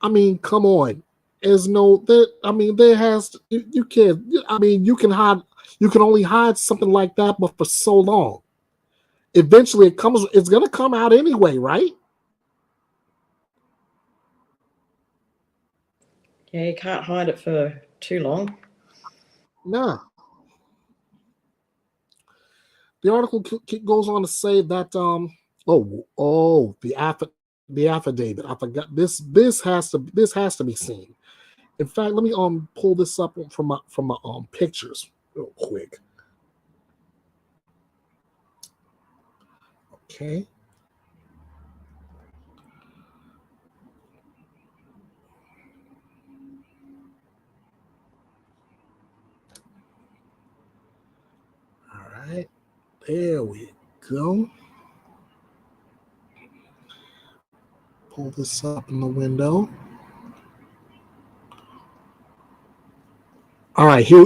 A: I mean, come on. There's no there. I mean, there has you can't. I mean, you can hide. You can only hide something like that, but for so long. Eventually, it's gonna come out anyway, right?
F: Yeah, you can't hide it for too long.
A: Nah. The article goes on to say that the affidavit. I forgot this has to be seen. In fact, let me pull this up from my pictures real quick. Okay. All right. There we go. Pull this up in the window. All right, here.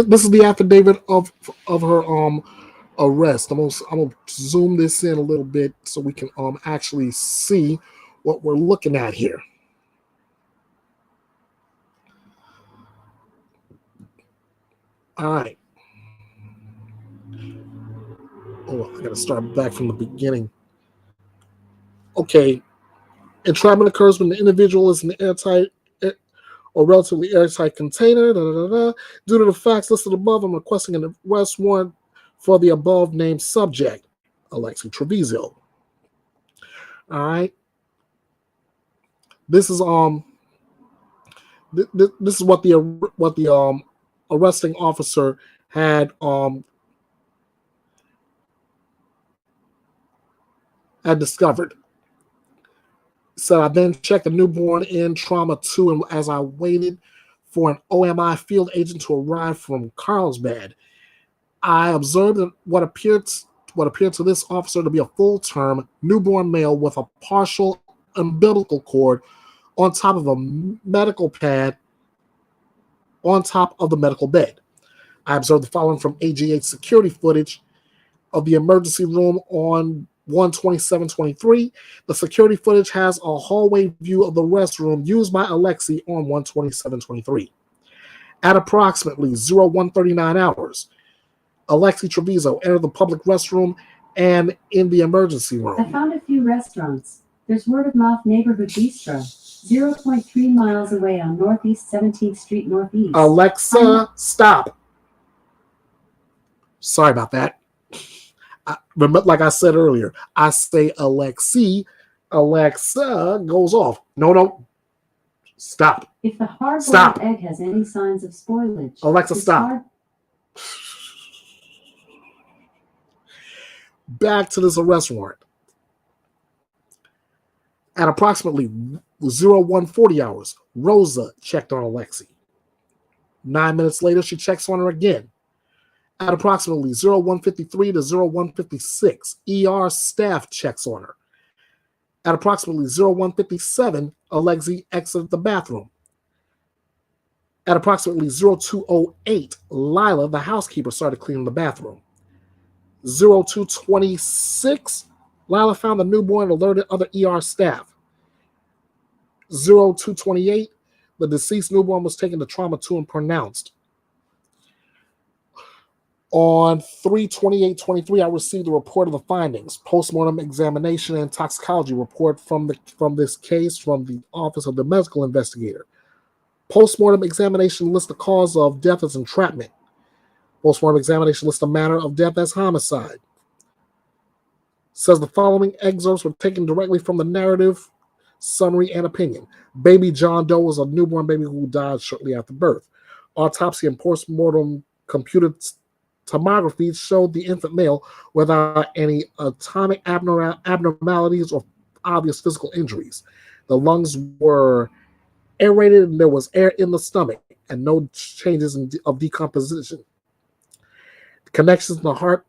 A: This is the affidavit of her arrest. I'm gonna zoom this in a little bit so we can actually see what we're looking at here. All right. Oh, I gotta start back from the beginning. Okay. Entrapment occurs when the individual is in an airtight or relatively airtight container. Due to the facts listed above, I'm requesting an arrest warrant for the above named subject, ALEXEE TREVIZO. All right. This is this is what the arresting officer had discovered. So I then checked the newborn in trauma 2, and as I waited for an OMI field agent to arrive from Carlsbad, I observed what appeared to this officer to be a full-term newborn male with a partial umbilical cord on top of a medical pad on top of the medical bed. I observed the following from AGH security footage of the emergency room on 12723. The security footage has a hallway view of the restroom used by ALEXEE on 12723. At approximately 0139 hours, ALEXEE TREVIZO entered the public restroom and in the emergency room.
D: I found a few restaurants. There's Word of Mouth Neighborhood Bistro, 0.3 miles away on Northeast 17th Street Northeast.
A: Alexa, stop. Sorry about that. Remember, like I said earlier, I say ALEXEE, Alexa goes off. No, stop.
D: If the hard-boiled egg has any signs of spoilage,
A: Alexa, stop. Back to this arrest warrant. At approximately 0140 hours, Rosa checked on ALEXEE. 9 minutes later, she checks on her again. At approximately 0153 to 0156, ER staff checks on her. At approximately 0157, ALEXEE exited the bathroom. At approximately 0208, Lila, the housekeeper, started cleaning the bathroom. 0226, Lila found the newborn and alerted other ER staff. 0228, the deceased newborn was taken to trauma 2 and pronounced. On 3/28/23, I received a report of the findings, postmortem examination and toxicology report from this case from the Office of the Medical Investigator. Postmortem examination lists the cause of death as entrapment. Postmortem examination lists the manner of death as homicide. Says the following excerpts were taken directly from the narrative, summary, and opinion. Baby John Doe was a newborn baby who died shortly after birth. Autopsy and postmortem computed tomography showed the infant male without any atomic abnormalities or obvious physical injuries. The lungs were aerated and there was air in the stomach and no changes of decomposition. Connections in the heart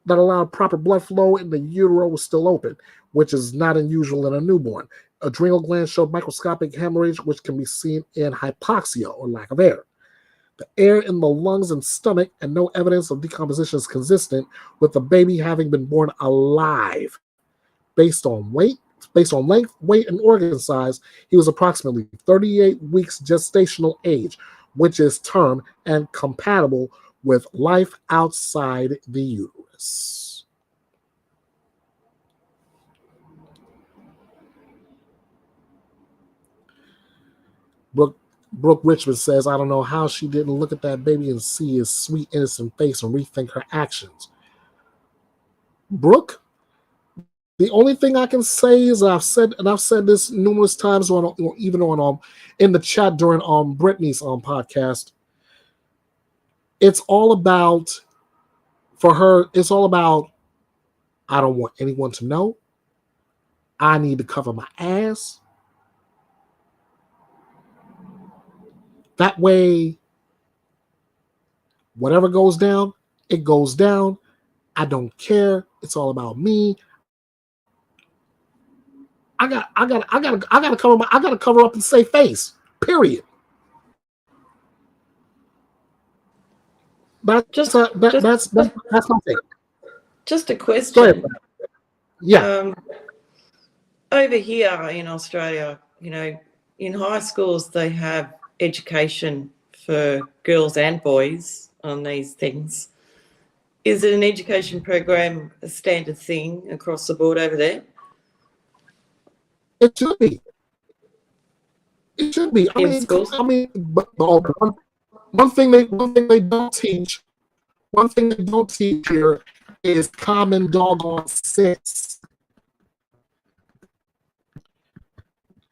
A: that allowed proper blood flow in the utero was still open, which is not unusual in a newborn. Adrenal glands showed microscopic hemorrhage, which can be seen in hypoxia or lack of air. The air in the lungs and stomach and no evidence of decomposition is consistent with the baby having been born alive. Based on length, weight, and organ size, he was approximately 38 weeks gestational age, which is term and compatible with life outside the uterus. Brooke Richmond says, I don't know how she didn't look at that baby and see his sweet, innocent face and rethink her actions. Brooke, the only thing I can say is I've said this numerous times in the chat during Brittany's podcast. It's all about, for her, it's all about, I don't want anyone to know. I need to cover my ass. That way, whatever goes down, it goes down. I don't care. It's all about me. I gotta cover up and save face. Period. That's my thing.
F: Just a question.
A: Yeah.
F: Over here in Australia, in high schools they have education for girls and boys on these things. Is it an education program a standard thing across the board over there?
A: It should be. It should be. But one thing they don't teach. One thing they don't teach here is common doggone sense.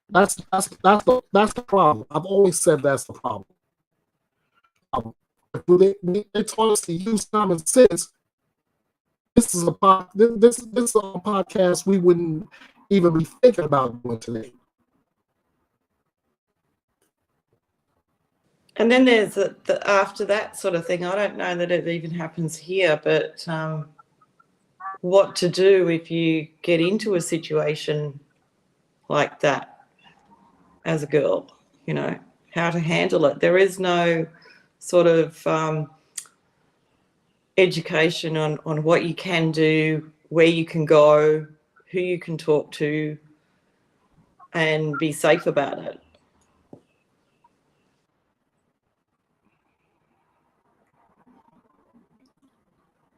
A: That's the problem. I've always said that's the problem. They taught us to use common sense. This is a podcast we wouldn't even be thinking about doing today.
F: And then there's the after that sort of thing. I don't know that it even happens here, but what to do if you get into a situation like that as a girl, how to handle it. There is no sort of education on what you can do, where you can go, who you can talk to, and be safe about it.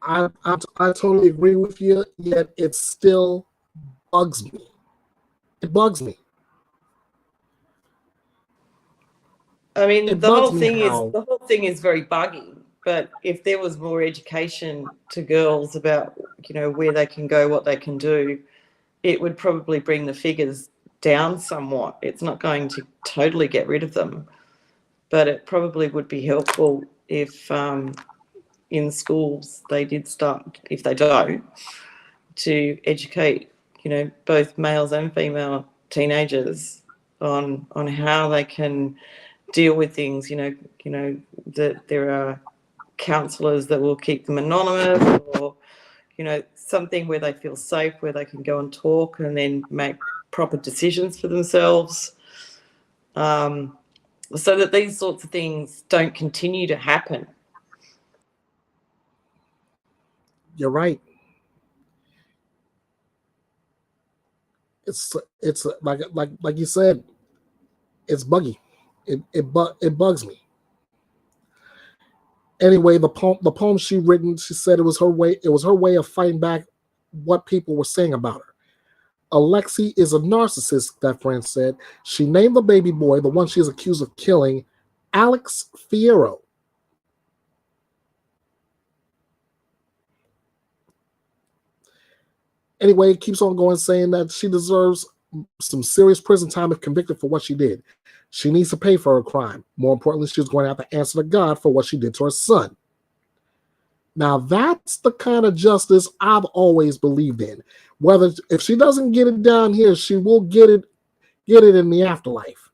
A: I totally agree with you, yet it still bugs me. It bugs me.
F: I mean, the whole thing is very buggy. But if there was more education to girls about, where they can go, what they can do, it would probably bring the figures down somewhat. It's not going to totally get rid of them, but it probably would be helpful if in schools they did start, if they don't, to educate, both males and female teenagers on how they can deal with things, that there are counsellors that will keep them anonymous, or something where they feel safe, where they can go and talk and then make proper decisions for themselves, so that these sorts of things don't continue to happen.
A: You're right. It's like you said, it's buggy. It bugs me. Anyway, the poem she written, she said it was her way of fighting back what people were saying about her. Alexie is a narcissist, that friend said. She named the baby boy, the one she is accused of killing, Alex Fierro. Anyway, it keeps on going, saying that she deserves some serious prison time if convicted for what she did. She needs to pay for her crime. More importantly, she's going to have to answer to God for what she did to her son. Now, that's the kind of justice I've always believed in. If she doesn't get it down here, she will get it in the afterlife.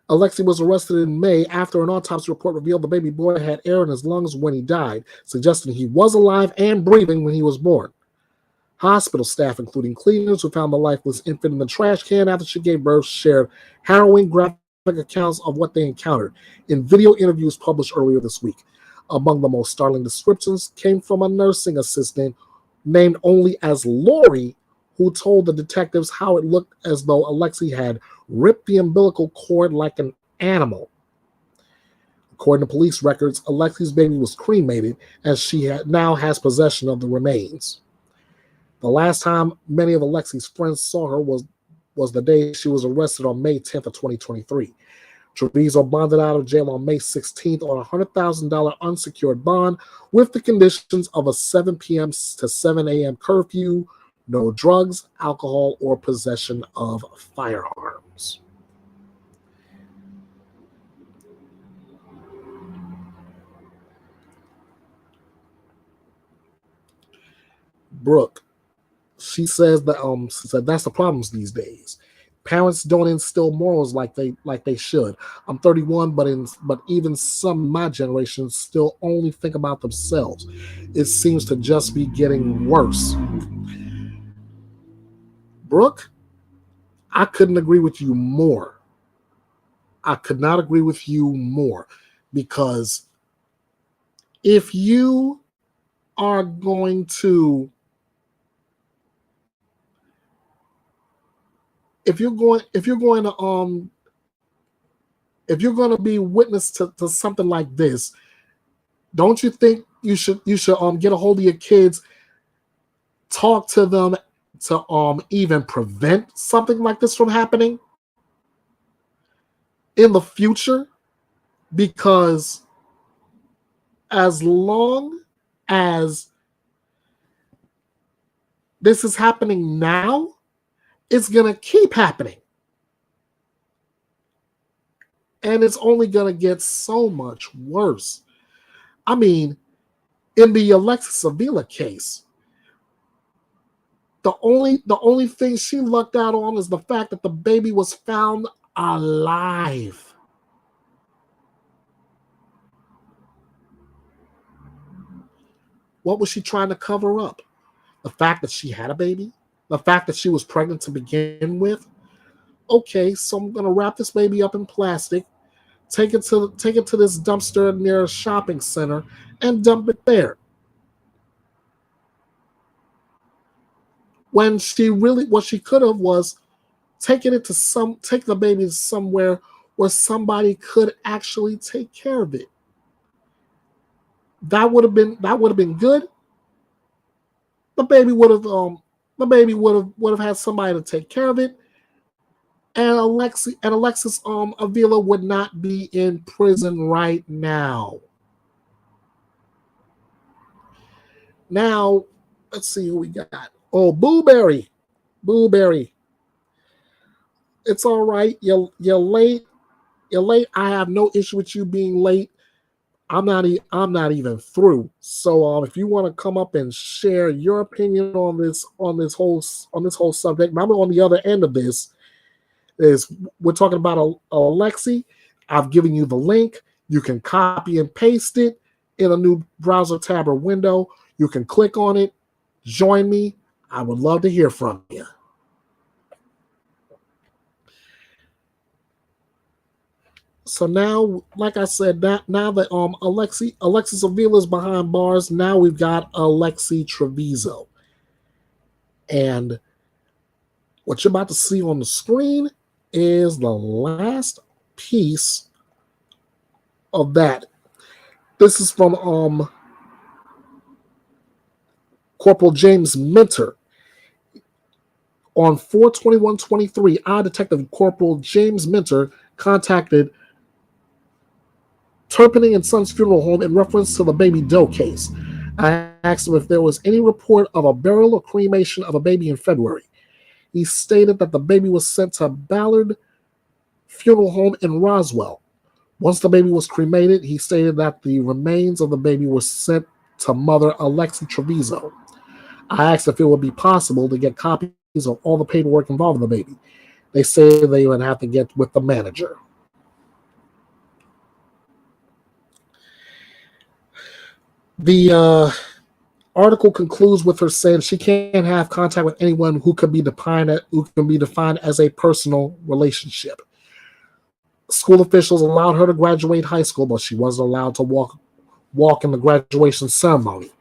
A: Alexie was arrested in May after an autopsy report revealed the baby boy had air in his lungs when he died, suggesting he was alive and breathing when he was born. Hospital staff, including cleaners who found the lifeless infant in the trash can after she gave birth, shared harrowing graphic accounts of what they encountered in video interviews published earlier this week. Among the most startling descriptions came from a nursing assistant named only as Lori, who told the detectives how it looked as though Alexie had ripped the umbilical cord like an animal. According to police records, Alexie's baby was cremated, and she now has possession of the remains. The last time many of Alexie's friends saw her was was the day she was arrested on May 10th of 2023. Trevizo bonded out of jail on May 16th on a $100,000 unsecured bond with the conditions of a 7 p.m. to 7 a.m. curfew, no drugs, alcohol, or possession of firearms. Brooke, she says that that's the problems these days. Parents don't instill morals like they should. I'm 31, but even some of my generation still only think about themselves. It seems to just be getting worse. Brooke, I couldn't agree with you more. I could not agree with you more, because if you are going to if you're going to be witness to something like this, don't you think you should get a hold of your kids, talk to them to even prevent something like this from happening in the future? Because as long as this is happening now, it's going to keep happening. And it's only going to get so much worse. I mean, in the ALEXEE TREVIZO case, the only thing she lucked out on is the fact that the baby was found alive. What was she trying to cover up? The fact that she had a baby? The fact that she was pregnant to begin with? Okay, so I'm going to wrap this baby up in plastic, take it to this dumpster near a shopping center, and dump it there. When what she could have was take the baby somewhere where somebody could actually take care of it. That would have been good. The baby would have had somebody to take care of it, and Alexis Avila would not be in prison right now. Now, let's see who we got. Oh, Booberry. It's all right. You're late. I have no issue with you being late. I'm not even through. So if you want to come up and share your opinion on this whole subject, I'm on the other end of this. We're talking about Alexei. I've given you the link. You can copy and paste it in a new browser tab or window. You can click on it. Join me. I would love to hear from you. So now, like I said, now that Alexis Avila is behind bars, now we've got ALEXEE TREVIZO. And what you're about to see on the screen is the last piece of that. This is from Corporal James Minter. On 4/21/23, our Detective Corporal James Minter contacted Turpinning and Sons Funeral Home in reference to the baby Doe case. I asked him if there was any report of a burial or cremation of a baby in February. He stated that the baby was sent to Ballard Funeral Home in Roswell. Once the baby was cremated, he stated that the remains of the baby were sent to Mother ALEXEE TREVIZO. I asked if it would be possible to get copies of all the paperwork involving the baby. They say they would have to get with the manager. The article concludes with her saying she can't have contact with anyone who can be defined as a personal relationship. School officials allowed her to graduate high school, but she wasn't allowed to walk in the graduation ceremony.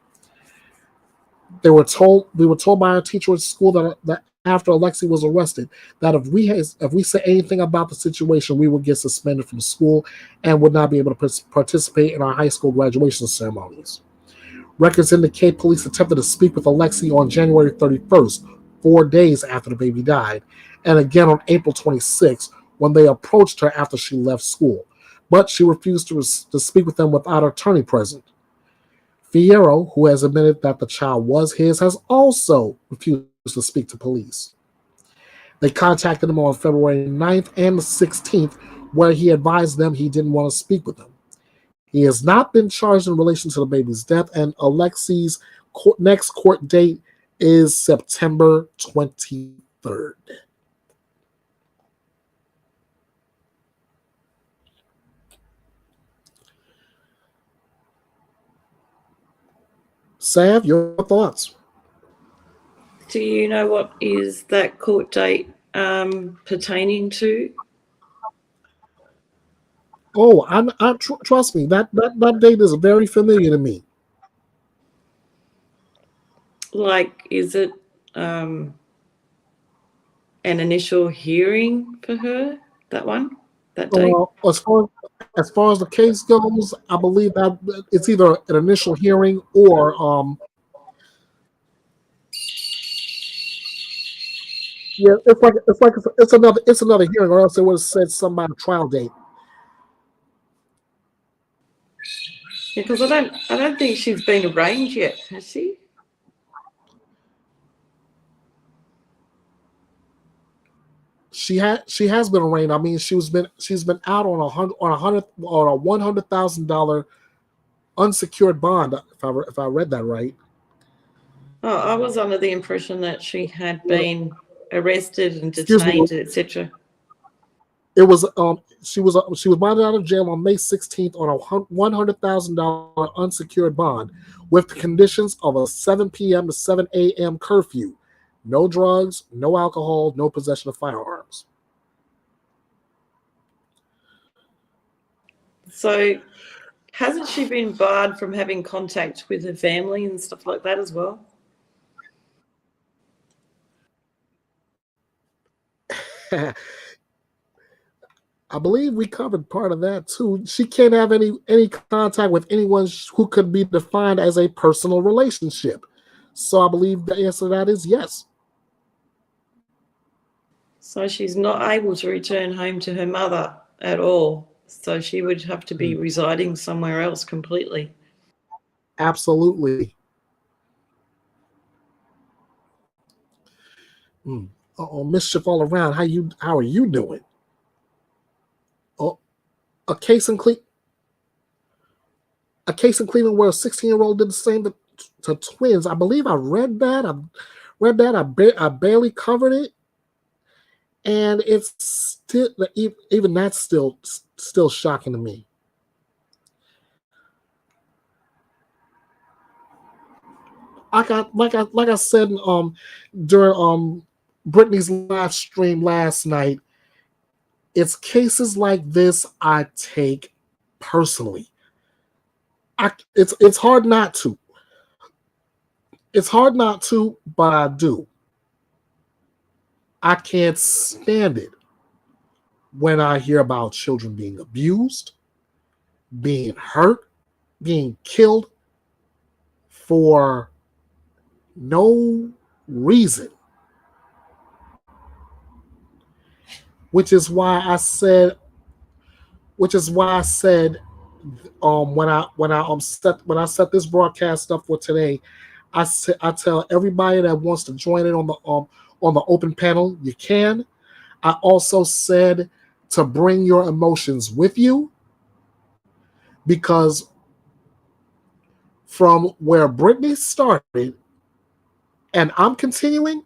A: We were told by our teacher at school that after Alexei was arrested, that if we say anything about the situation, we would get suspended from school and would not be able to participate in our high school graduation ceremonies. Records indicate police attempted to speak with Alexei on January 31st, 4 days after the baby died, and again on April 26th when they approached her after she left school, but she refused to speak with them without her attorney present. Fierro, who has admitted that the child was his, has also refused to speak to police. They contacted him on February 9th and the 16th, where he advised them he didn't want to speak with them. He has not been charged in relation to the baby's death, and Alexee's next court date is September 23rd. Sav, your thoughts?
F: Do you know what is that court date pertaining to?
A: Oh, trust me, that date is very familiar to me.
F: Like, is it an initial hearing for her? That date?
A: As far as the case goes, I believe that it's either an initial hearing or yeah, it's another hearing, or else it would have said something about a trial date.
F: Yeah, because I don't think she's been arraigned yet, has she?
A: She has been arraigned. I mean, she's been out on a $100,000 unsecured bond. If I read that right.
F: Oh, I was under the impression that she had been arrested and
A: Excuse me.
F: detained, etc.
A: It was she was bonded out of jail on May 16th on a $100,000 unsecured bond with the conditions of a 7 p.m. to 7 a.m. curfew. No drugs, no alcohol, no possession of firearms.
F: So hasn't she been barred from having contact with her family and stuff like that as well?
A: I believe we covered part of that too. She can't have any contact with anyone who could be defined as a personal relationship. So I believe the answer to that is yes.
F: So she's not able to return home to her mother at all. So she would have to be residing somewhere else completely.
A: Absolutely. Uh-oh, mischief all around. How are you doing? Oh, a case in Cleveland where a 16-year-old did the same to twins. I believe I read that. I barely covered it, and it's still even that's still shocking to me. Like I said during Brittany's live stream last night, it's cases like this I take personally. It's hard not to. It's hard not to, but I do. I can't stand it when I hear about children being abused, being hurt, being killed for no reason. Which is why I said when I set this broadcast up for today, I tell everybody that wants to join in on the open panel, you can. I also said to bring your emotions with you, because from where Brittany started and I'm continuing,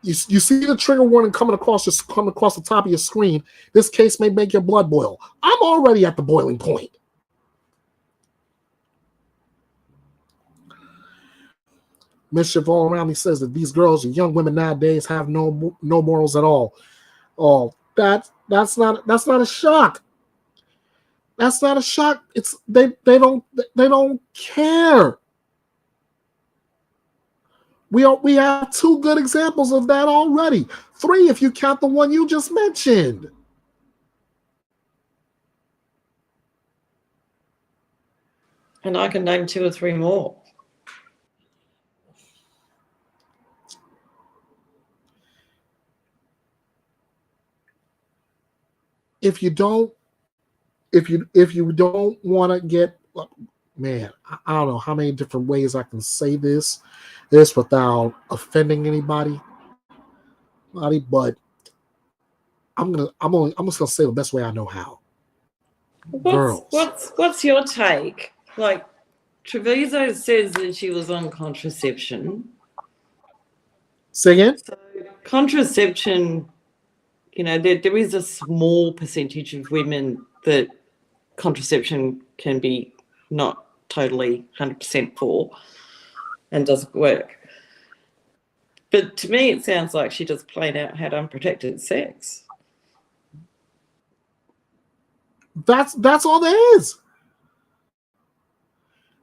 A: you see the trigger warning coming across the top of your screen. This case may make your blood boil. I'm already at the boiling point. Mischief all around me says that these girls and young women nowadays have no morals at all. Oh, that's not a shock. That's not a shock. It's they don't care. We have 2 good examples of that already. 3 if you count the one you just mentioned.
F: And I can name 2 or 3 more.
A: if you don't want to get, man, I don't know how many different ways I can say this without offending anybody, but I'm just gonna say the best way I know how.
F: What's your take? Like, Trevizo says that she was on contraception.
A: Say again?
F: So contraception, there is a small percentage of women that contraception can be not totally 100% for and doesn't work. But to me, it sounds like she just plain out had unprotected sex.
A: That's all there is.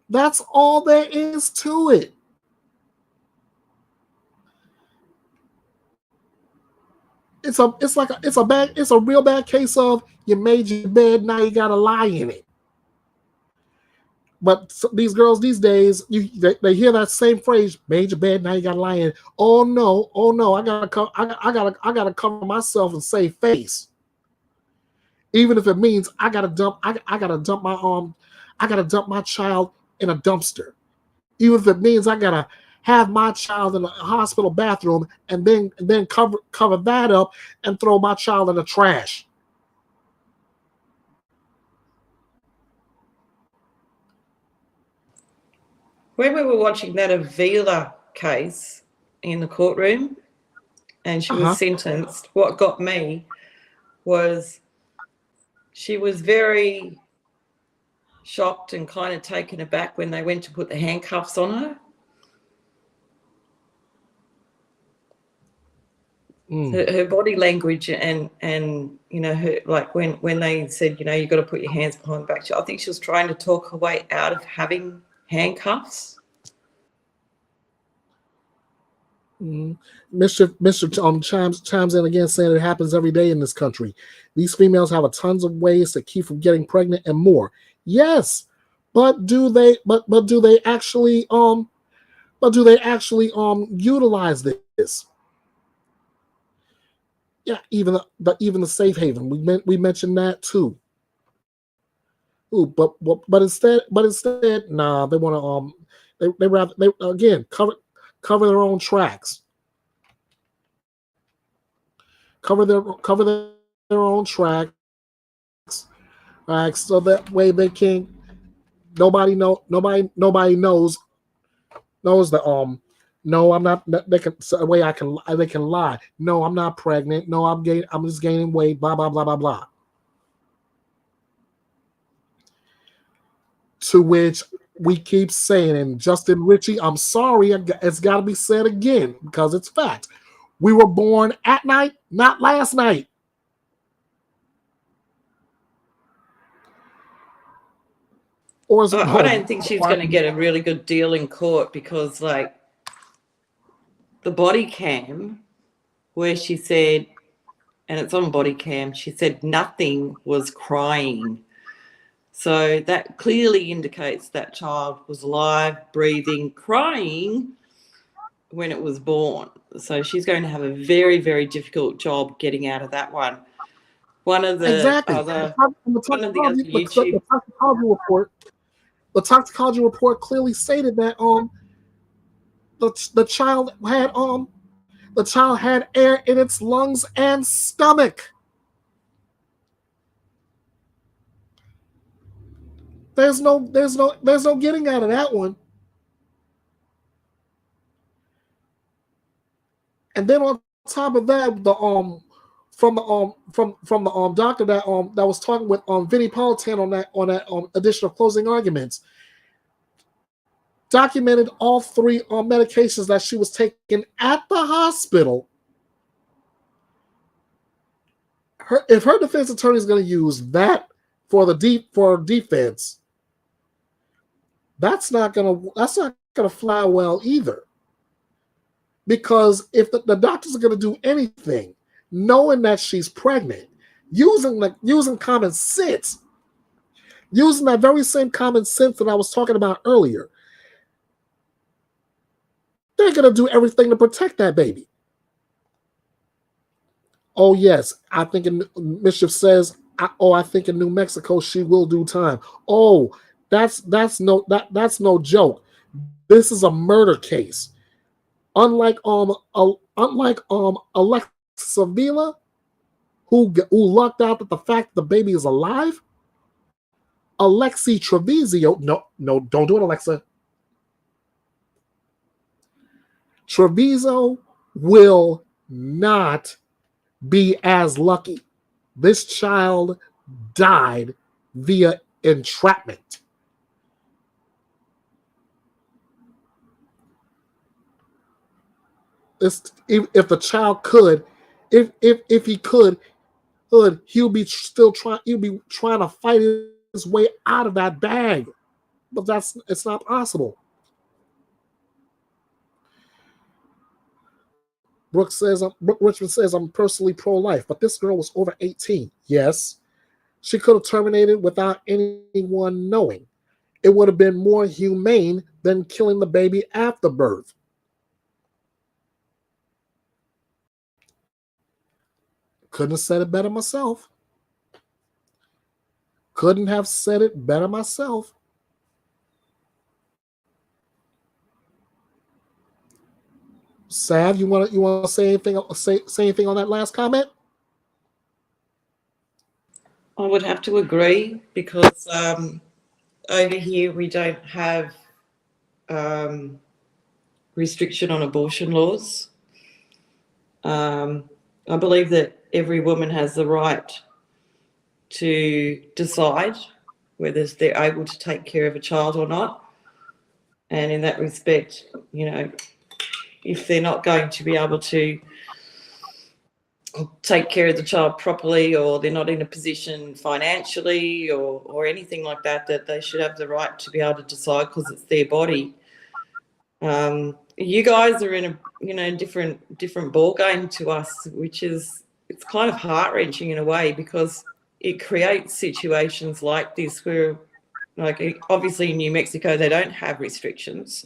A: That's all there is to it. It's a real bad case of you made your bed, now you gotta lie in it. But these girls these days, they hear that same phrase, made your bed, now you gotta lie in it. Oh no, I gotta cover myself and save face. Even if it means I gotta dump my child in a dumpster. Even if it means I gotta have my child in a hospital bathroom and then cover that up and throw my child in the trash.
F: When we were watching that Avila case in the courtroom and she was sentenced, what got me was she was very shocked and kind of taken aback when they went to put the handcuffs on her. Her body language and her, like when they said, you've got to put your hands behind the back. I think she was trying to talk her way out of having handcuffs.
A: Mr. chimes in again, saying it happens every day in this country. These females have a tons of ways to keep from getting pregnant and more. Yes, but do they actually utilize this? Yeah, even the safe haven, we mentioned that too. Ooh, but instead, nah, they want to they rather again cover their own tracks. Cover their own tracks, so that way they can't. Nobody knows that no, I'm not. They can a way they can lie. No, I'm not pregnant. No, I'm just gaining weight. Blah blah blah blah blah. To which we keep saying, and Justin Ritchie, I'm sorry, it's got to be said again because it's fact. We were born at night, not last night. Or is it
F: I don't think she's going to get a really good deal in court because, like, the body cam where she said, and it's on body cam, she said nothing was crying. So that clearly indicates that child was alive, breathing, crying when it was born. So she's going to have a very, very difficult job getting out of that one. One of the other YouTube.
A: The toxicology report clearly stated that the child had air in its lungs and stomach. There's no getting out of that one. And then on top of that, the from the doctor that was talking with Vinnie Politan on that additional closing arguments, documented all three medications that she was taking at the hospital. If her defense attorney is going to use that for defense, that's not gonna fly well either. Because if the doctors are going to do anything, knowing that she's pregnant, using common sense, using that very same common sense that I was talking about earlier, they're going to do everything to protect that baby. Oh yes, I think Mischief says I think in New Mexico she will do time. Oh, that's no joke. This is a murder case. Unlike Alexa Vila, who lucked out that the fact the baby is alive. ALEXEE TREVIZO, no, don't do it, Alexa. Trevizo will not be as lucky. This child died via entrapment. If the child could, if he could, he'll be trying to fight his way out of that bag. But it's not possible. Brooke Richmond says, I'm personally pro-life, but this girl was over 18. Yes, she could have terminated without anyone knowing. It would have been more humane than killing the baby after birth. Couldn't have said it better myself. Couldn't have said it better myself. Sav, you want to say anything? Say anything on that last comment?
F: I would have to agree because over here we don't have restriction on abortion laws. I believe that every woman has the right to decide whether they're able to take care of a child or not. And in that respect, if they're not going to be able to take care of the child properly, or they're not in a position financially or anything like that, that they should have the right to be able to decide because it's their body. You guys are in a different ball game to us, which is, it's kind of heart-wrenching in a way because it creates situations like this where, like, obviously in New Mexico they don't have restrictions,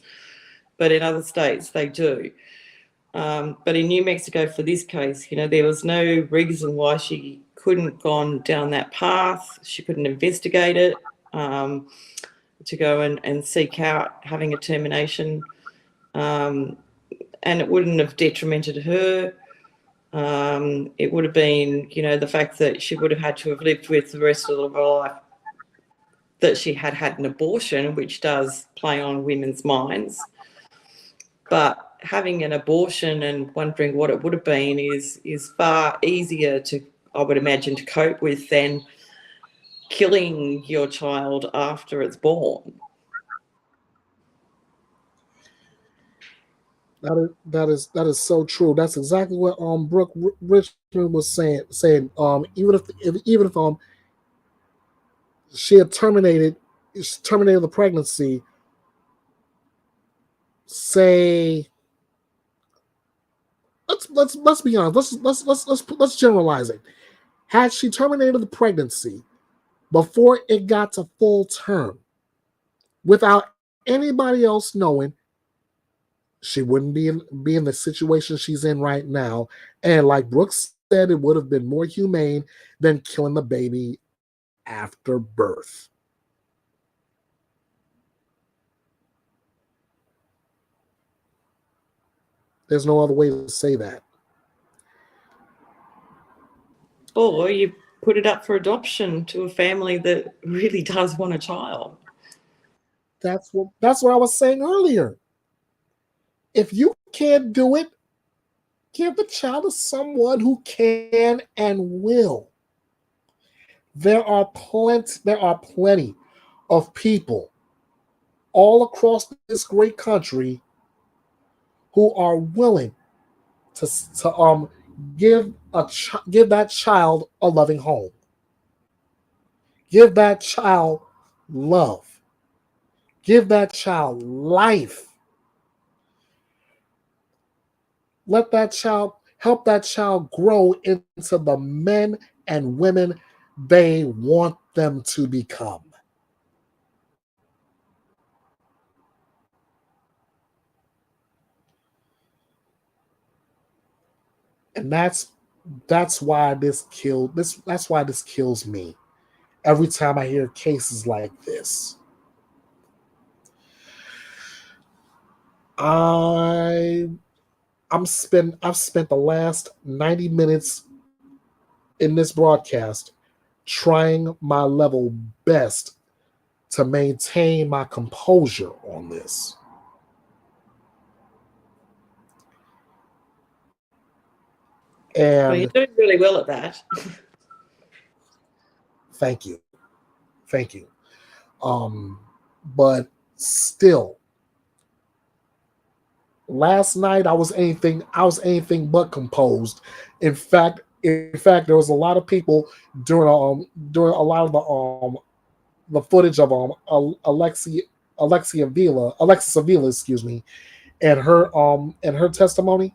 F: but in other states they do. But in New Mexico, for this case, there was no reason why she couldn't gone down that path. She couldn't investigate it to go and seek out having a termination, and it wouldn't have detrimented her. It would have been, the fact that she would have had to have lived with the rest of her life that she had an abortion, which does play on women's minds. But having an abortion and wondering what it would have been is far easier to, I would imagine, to cope with than killing your child after it's born.
A: That is so true. That's exactly what Brooke Richmond was saying. Even if she had terminated the pregnancy, say, let's be honest. Let's generalize it. Had she terminated the pregnancy before it got to full term, without anybody else knowing, she wouldn't be in the situation she's in right now. And like Brooks said, it would have been more humane than killing the baby after birth. There's no other way to say that.
F: Or you put it up for adoption to a family that really does want a child.
A: That's what I was saying earlier. If you can't do it, give the child to someone who can and will. There are plenty of people all across this great country who are willing to give that child a loving home. Give that child love. Give that child life. Help that child grow into the men and women they want them to become. And that's That's why this kills me every time I hear cases like this. I've spent the last 90 minutes in this broadcast trying my level best to maintain my composure on this.
F: Well, you're
A: And
F: doing really well at that.
A: thank you. But still, last night I was anything but composed. In fact, there was a lot of people during a lot of the footage of Alexis Avila, excuse me, and her testimony.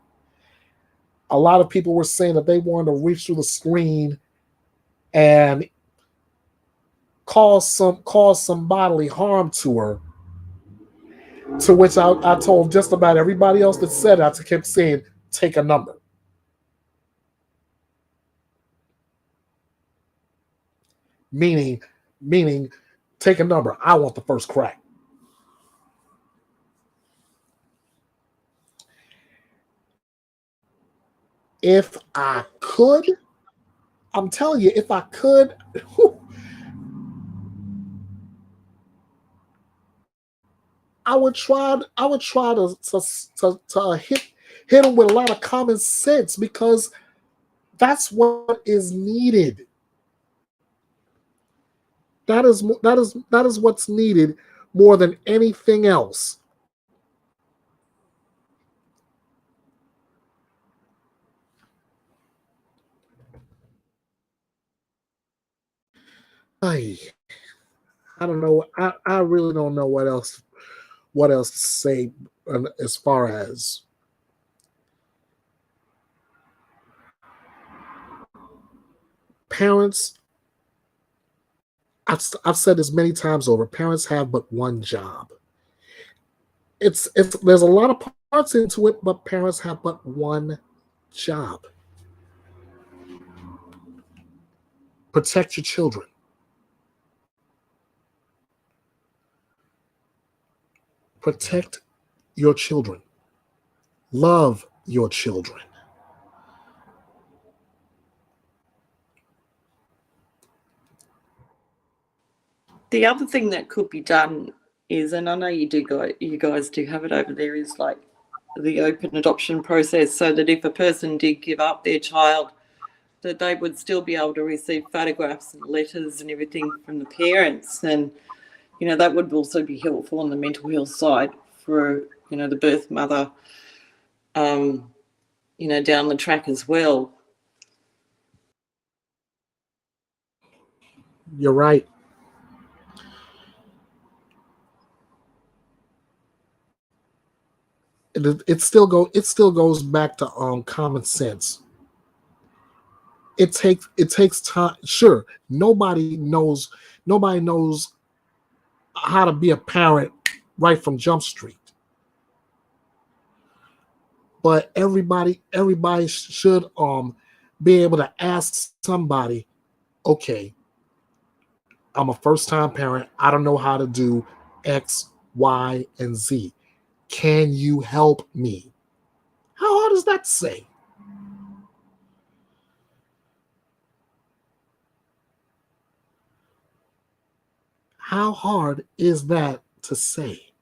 A: A lot of people were saying that they wanted to reach through the screen and cause some bodily harm to her. To which I told just about everybody else that said it, I kept saying, take a number. Meaning, take a number. I want the first crack. If I could, I'm telling you, if I could, I would try to hit him with a lot of common sense, because that's what is needed. That is what's needed more than anything else. I don't know. I really don't know what else to say as far as parents. I've said this many times over. Parents have but one job. It's there's a lot of parts into it, but parents have but one job. Protect your children. Protect your children. Love your children.
F: The other thing that could be done is, and I know you guys do have it over there, is like the open adoption process, so that if a person did give up their child, that they would still be able to receive photographs and letters and everything from the parents. And, that would also be helpful on the mental health side for, the birth mother, down the track as well.
A: You're right. It still goes back to common sense. It takes time. Sure, nobody knows how to be a parent right from Jump Street. But everybody should be able to ask somebody, okay, I'm a first-time parent. I don't know how to do X, Y, and Z. Can you help me? How hard is that to say? How hard is that to say?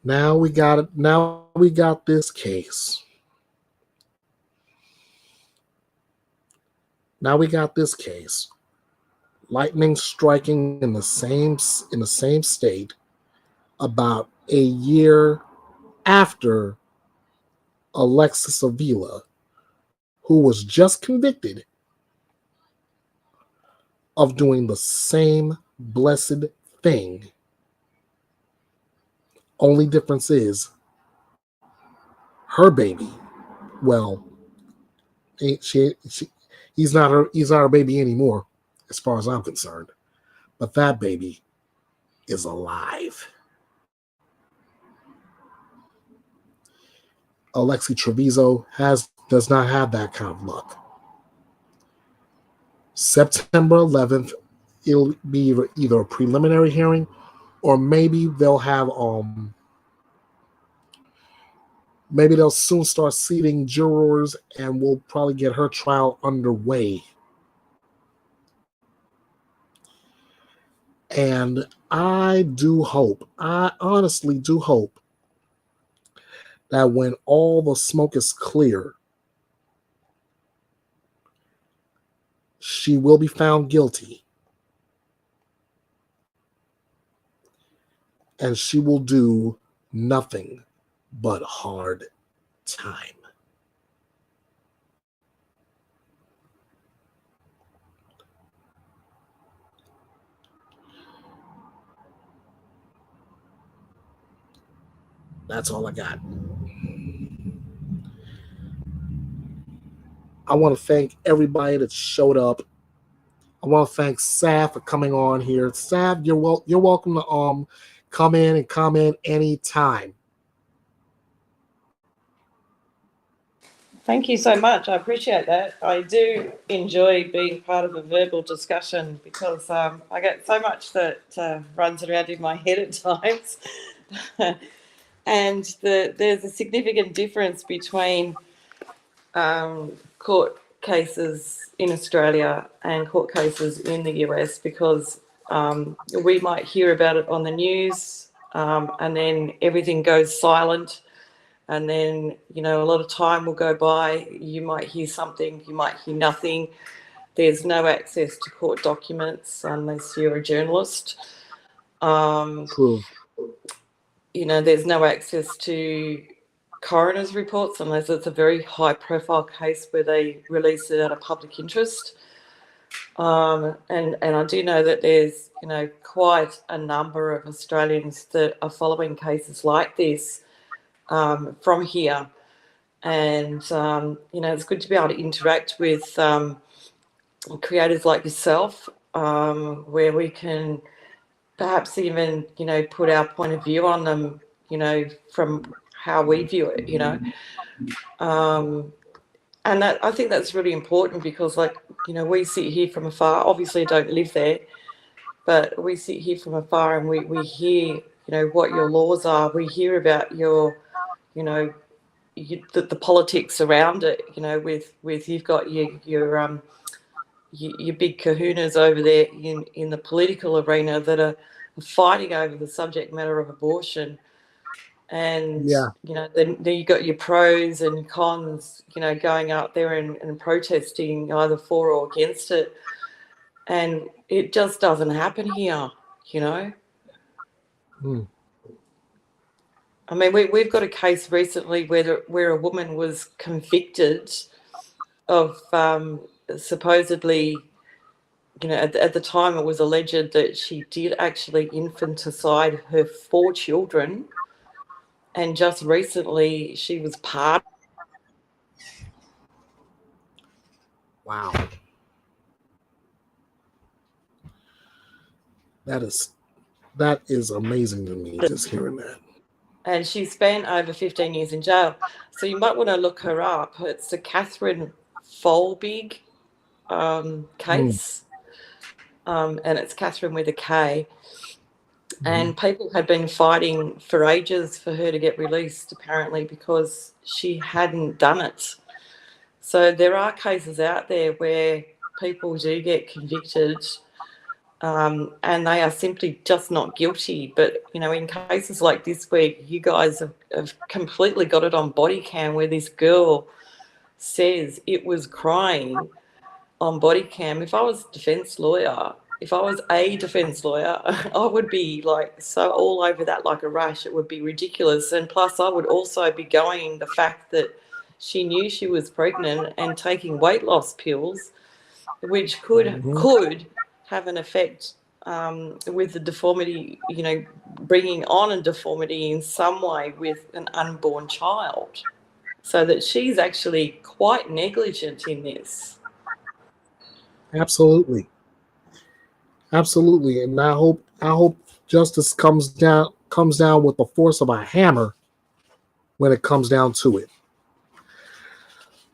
A: Now we got it. Now we got this case. Lightning striking in the same state about a year after Alexis Avila, who was just convicted of doing the same blessed thing. Only difference is her baby. Well, he's not her baby anymore, as far as I'm concerned. But that baby is alive. ALEXEE TREVIZO does not have that kind of luck. September 11th, it'll be either a preliminary hearing, or maybe they'll have maybe they'll soon start seating jurors, and we'll probably get her trial underway. And I honestly do hope that when all the smoke is clear, she will be found guilty. And she will do nothing but hard time. That's all I got. I want to thank everybody that showed up. I want to thank Sav for coming on here. Sav, you're welcome to come in and comment anytime.
F: Thank you so much. I appreciate that. I do enjoy being part of a verbal discussion because I get so much that runs around in my head at times. And there's a significant difference between court cases in Australia and court cases in the US, because we might hear about it on the news and then everything goes silent. And then, a lot of time will go by. You might hear something, you might hear nothing. There's no access to court documents unless you're a journalist.
A: True.
F: There's no access to coroner's reports unless it's a very high-profile case where they release it out of public interest. And I do know that there's, quite a number of Australians that are following cases like this from here, and it's good to be able to interact with creators like yourself, where we can perhaps even put our point of view on them, from how we view it, and that, I think that's really important because, we sit here from afar. Obviously I don't live there, but we sit here from afar and we hear what your laws are. We hear about your the politics around it, with you've got your big kahunas over there in the political arena that are fighting over the subject matter of abortion. And, then you got your pros and cons, going out there and protesting either for or against it. And it just doesn't happen here, I mean, we've got a case recently where a woman was convicted of supposedly, at the time it was alleged that she did actually infanticide her 4 children, and just recently she was pardoned.
A: Wow. That is amazing to me, just hearing that.
F: And she spent over 15 years in jail. So you might want to look her up. It's the Catherine Folbig case. And it's Catherine with a K. And people had been fighting for ages for her to get released, apparently, because she hadn't done it. So there are cases out there where people do get convicted, and they are simply just not guilty. But, in cases like this where you guys have completely got it on body cam, where this girl says it was crying on body cam, if I was a defence lawyer, I would be so all over that like a rash. It would be ridiculous. And plus I would also be going the fact that she knew she was pregnant and taking weight loss pills, which could have an effect with the deformity, bringing on a deformity in some way with an unborn child. So that she's actually quite negligent in this.
A: Absolutely. And I hope justice comes down with the force of a hammer when it comes down to it.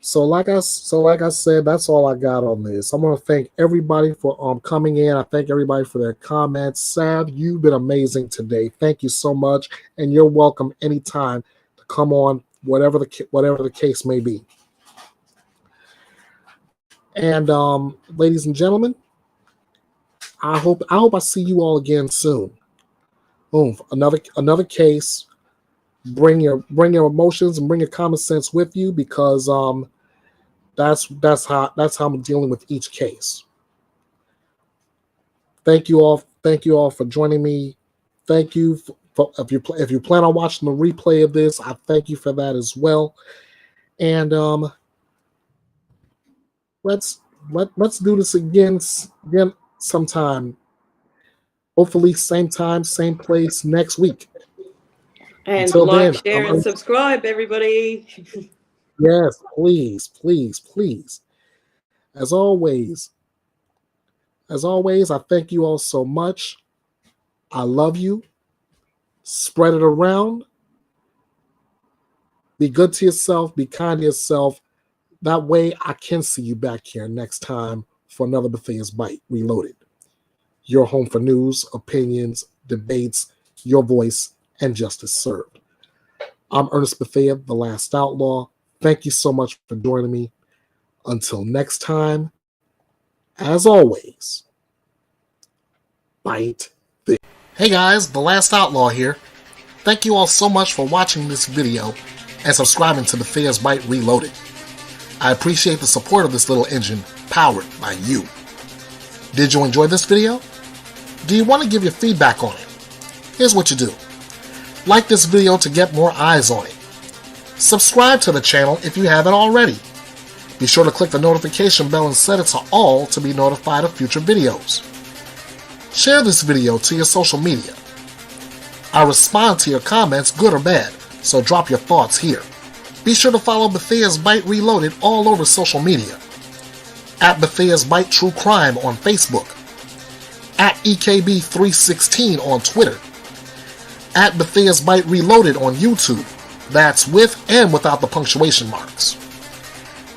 A: So like I said, that's all I got on this. I want to thank everybody for coming in. I thank everybody for their comments. Sav, you've been amazing today. Thank you so much, and you're welcome anytime to come on, whatever the case may be. And ladies and gentlemen, I hope I see you all again soon. Boom, another case. Bring your emotions and bring your common sense with you, because that's how I'm dealing with each case. Thank you all for joining me. Thank you for if you plan on watching the replay of this, I thank you for that as well. And let's do this again sometime. Hopefully same time, same place next week.
F: And
A: until
F: like,
A: then,
F: share, and subscribe, everybody.
A: Yes, please, please, please. As always, I thank you all so much. I love you. Spread it around. Be good to yourself. Be kind to yourself. That way I can see you back here next time for another Bethea's Byte Reloaded. Your home for news, opinions, debates, your voice, and justice served. I'm Ernest Bethea, the Last Outlaw. Thank you so much for joining me. Until next time, as always, Byte. Hey guys, the Last Outlaw here. Thank you all so much for watching this video and subscribing to Bethea's Byte Reloaded. I appreciate the support of this little engine powered by you. Did you enjoy this video? Do you want to give your feedback on it? Here's what you do. Like this video to get more eyes on it. Subscribe to the channel if you haven't already. Be sure to click the notification bell and set it to all to be notified of future videos. Share this video to your social media. I respond to your comments, good or bad, so drop your thoughts here. Be sure to follow Bethea's Byte Reloaded all over social media. At Bethea's Byte True Crime on Facebook. At EKB316 on Twitter. At Bethea's Byte Reloaded on YouTube. That's with and without the punctuation marks.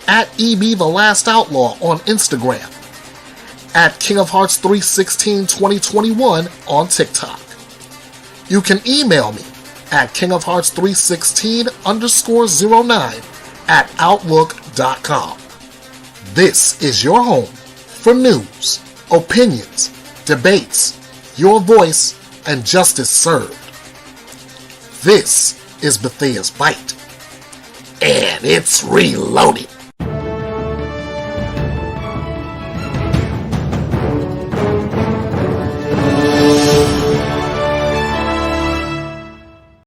A: At EB The Last Outlaw on Instagram. At King of Hearts 316 2021 on TikTok. You can email me at kingofhearts316_09@outlook.com. This is your home for news, opinions, debates, your voice, and justice served. This is Bethea's Byte, and it's reloaded.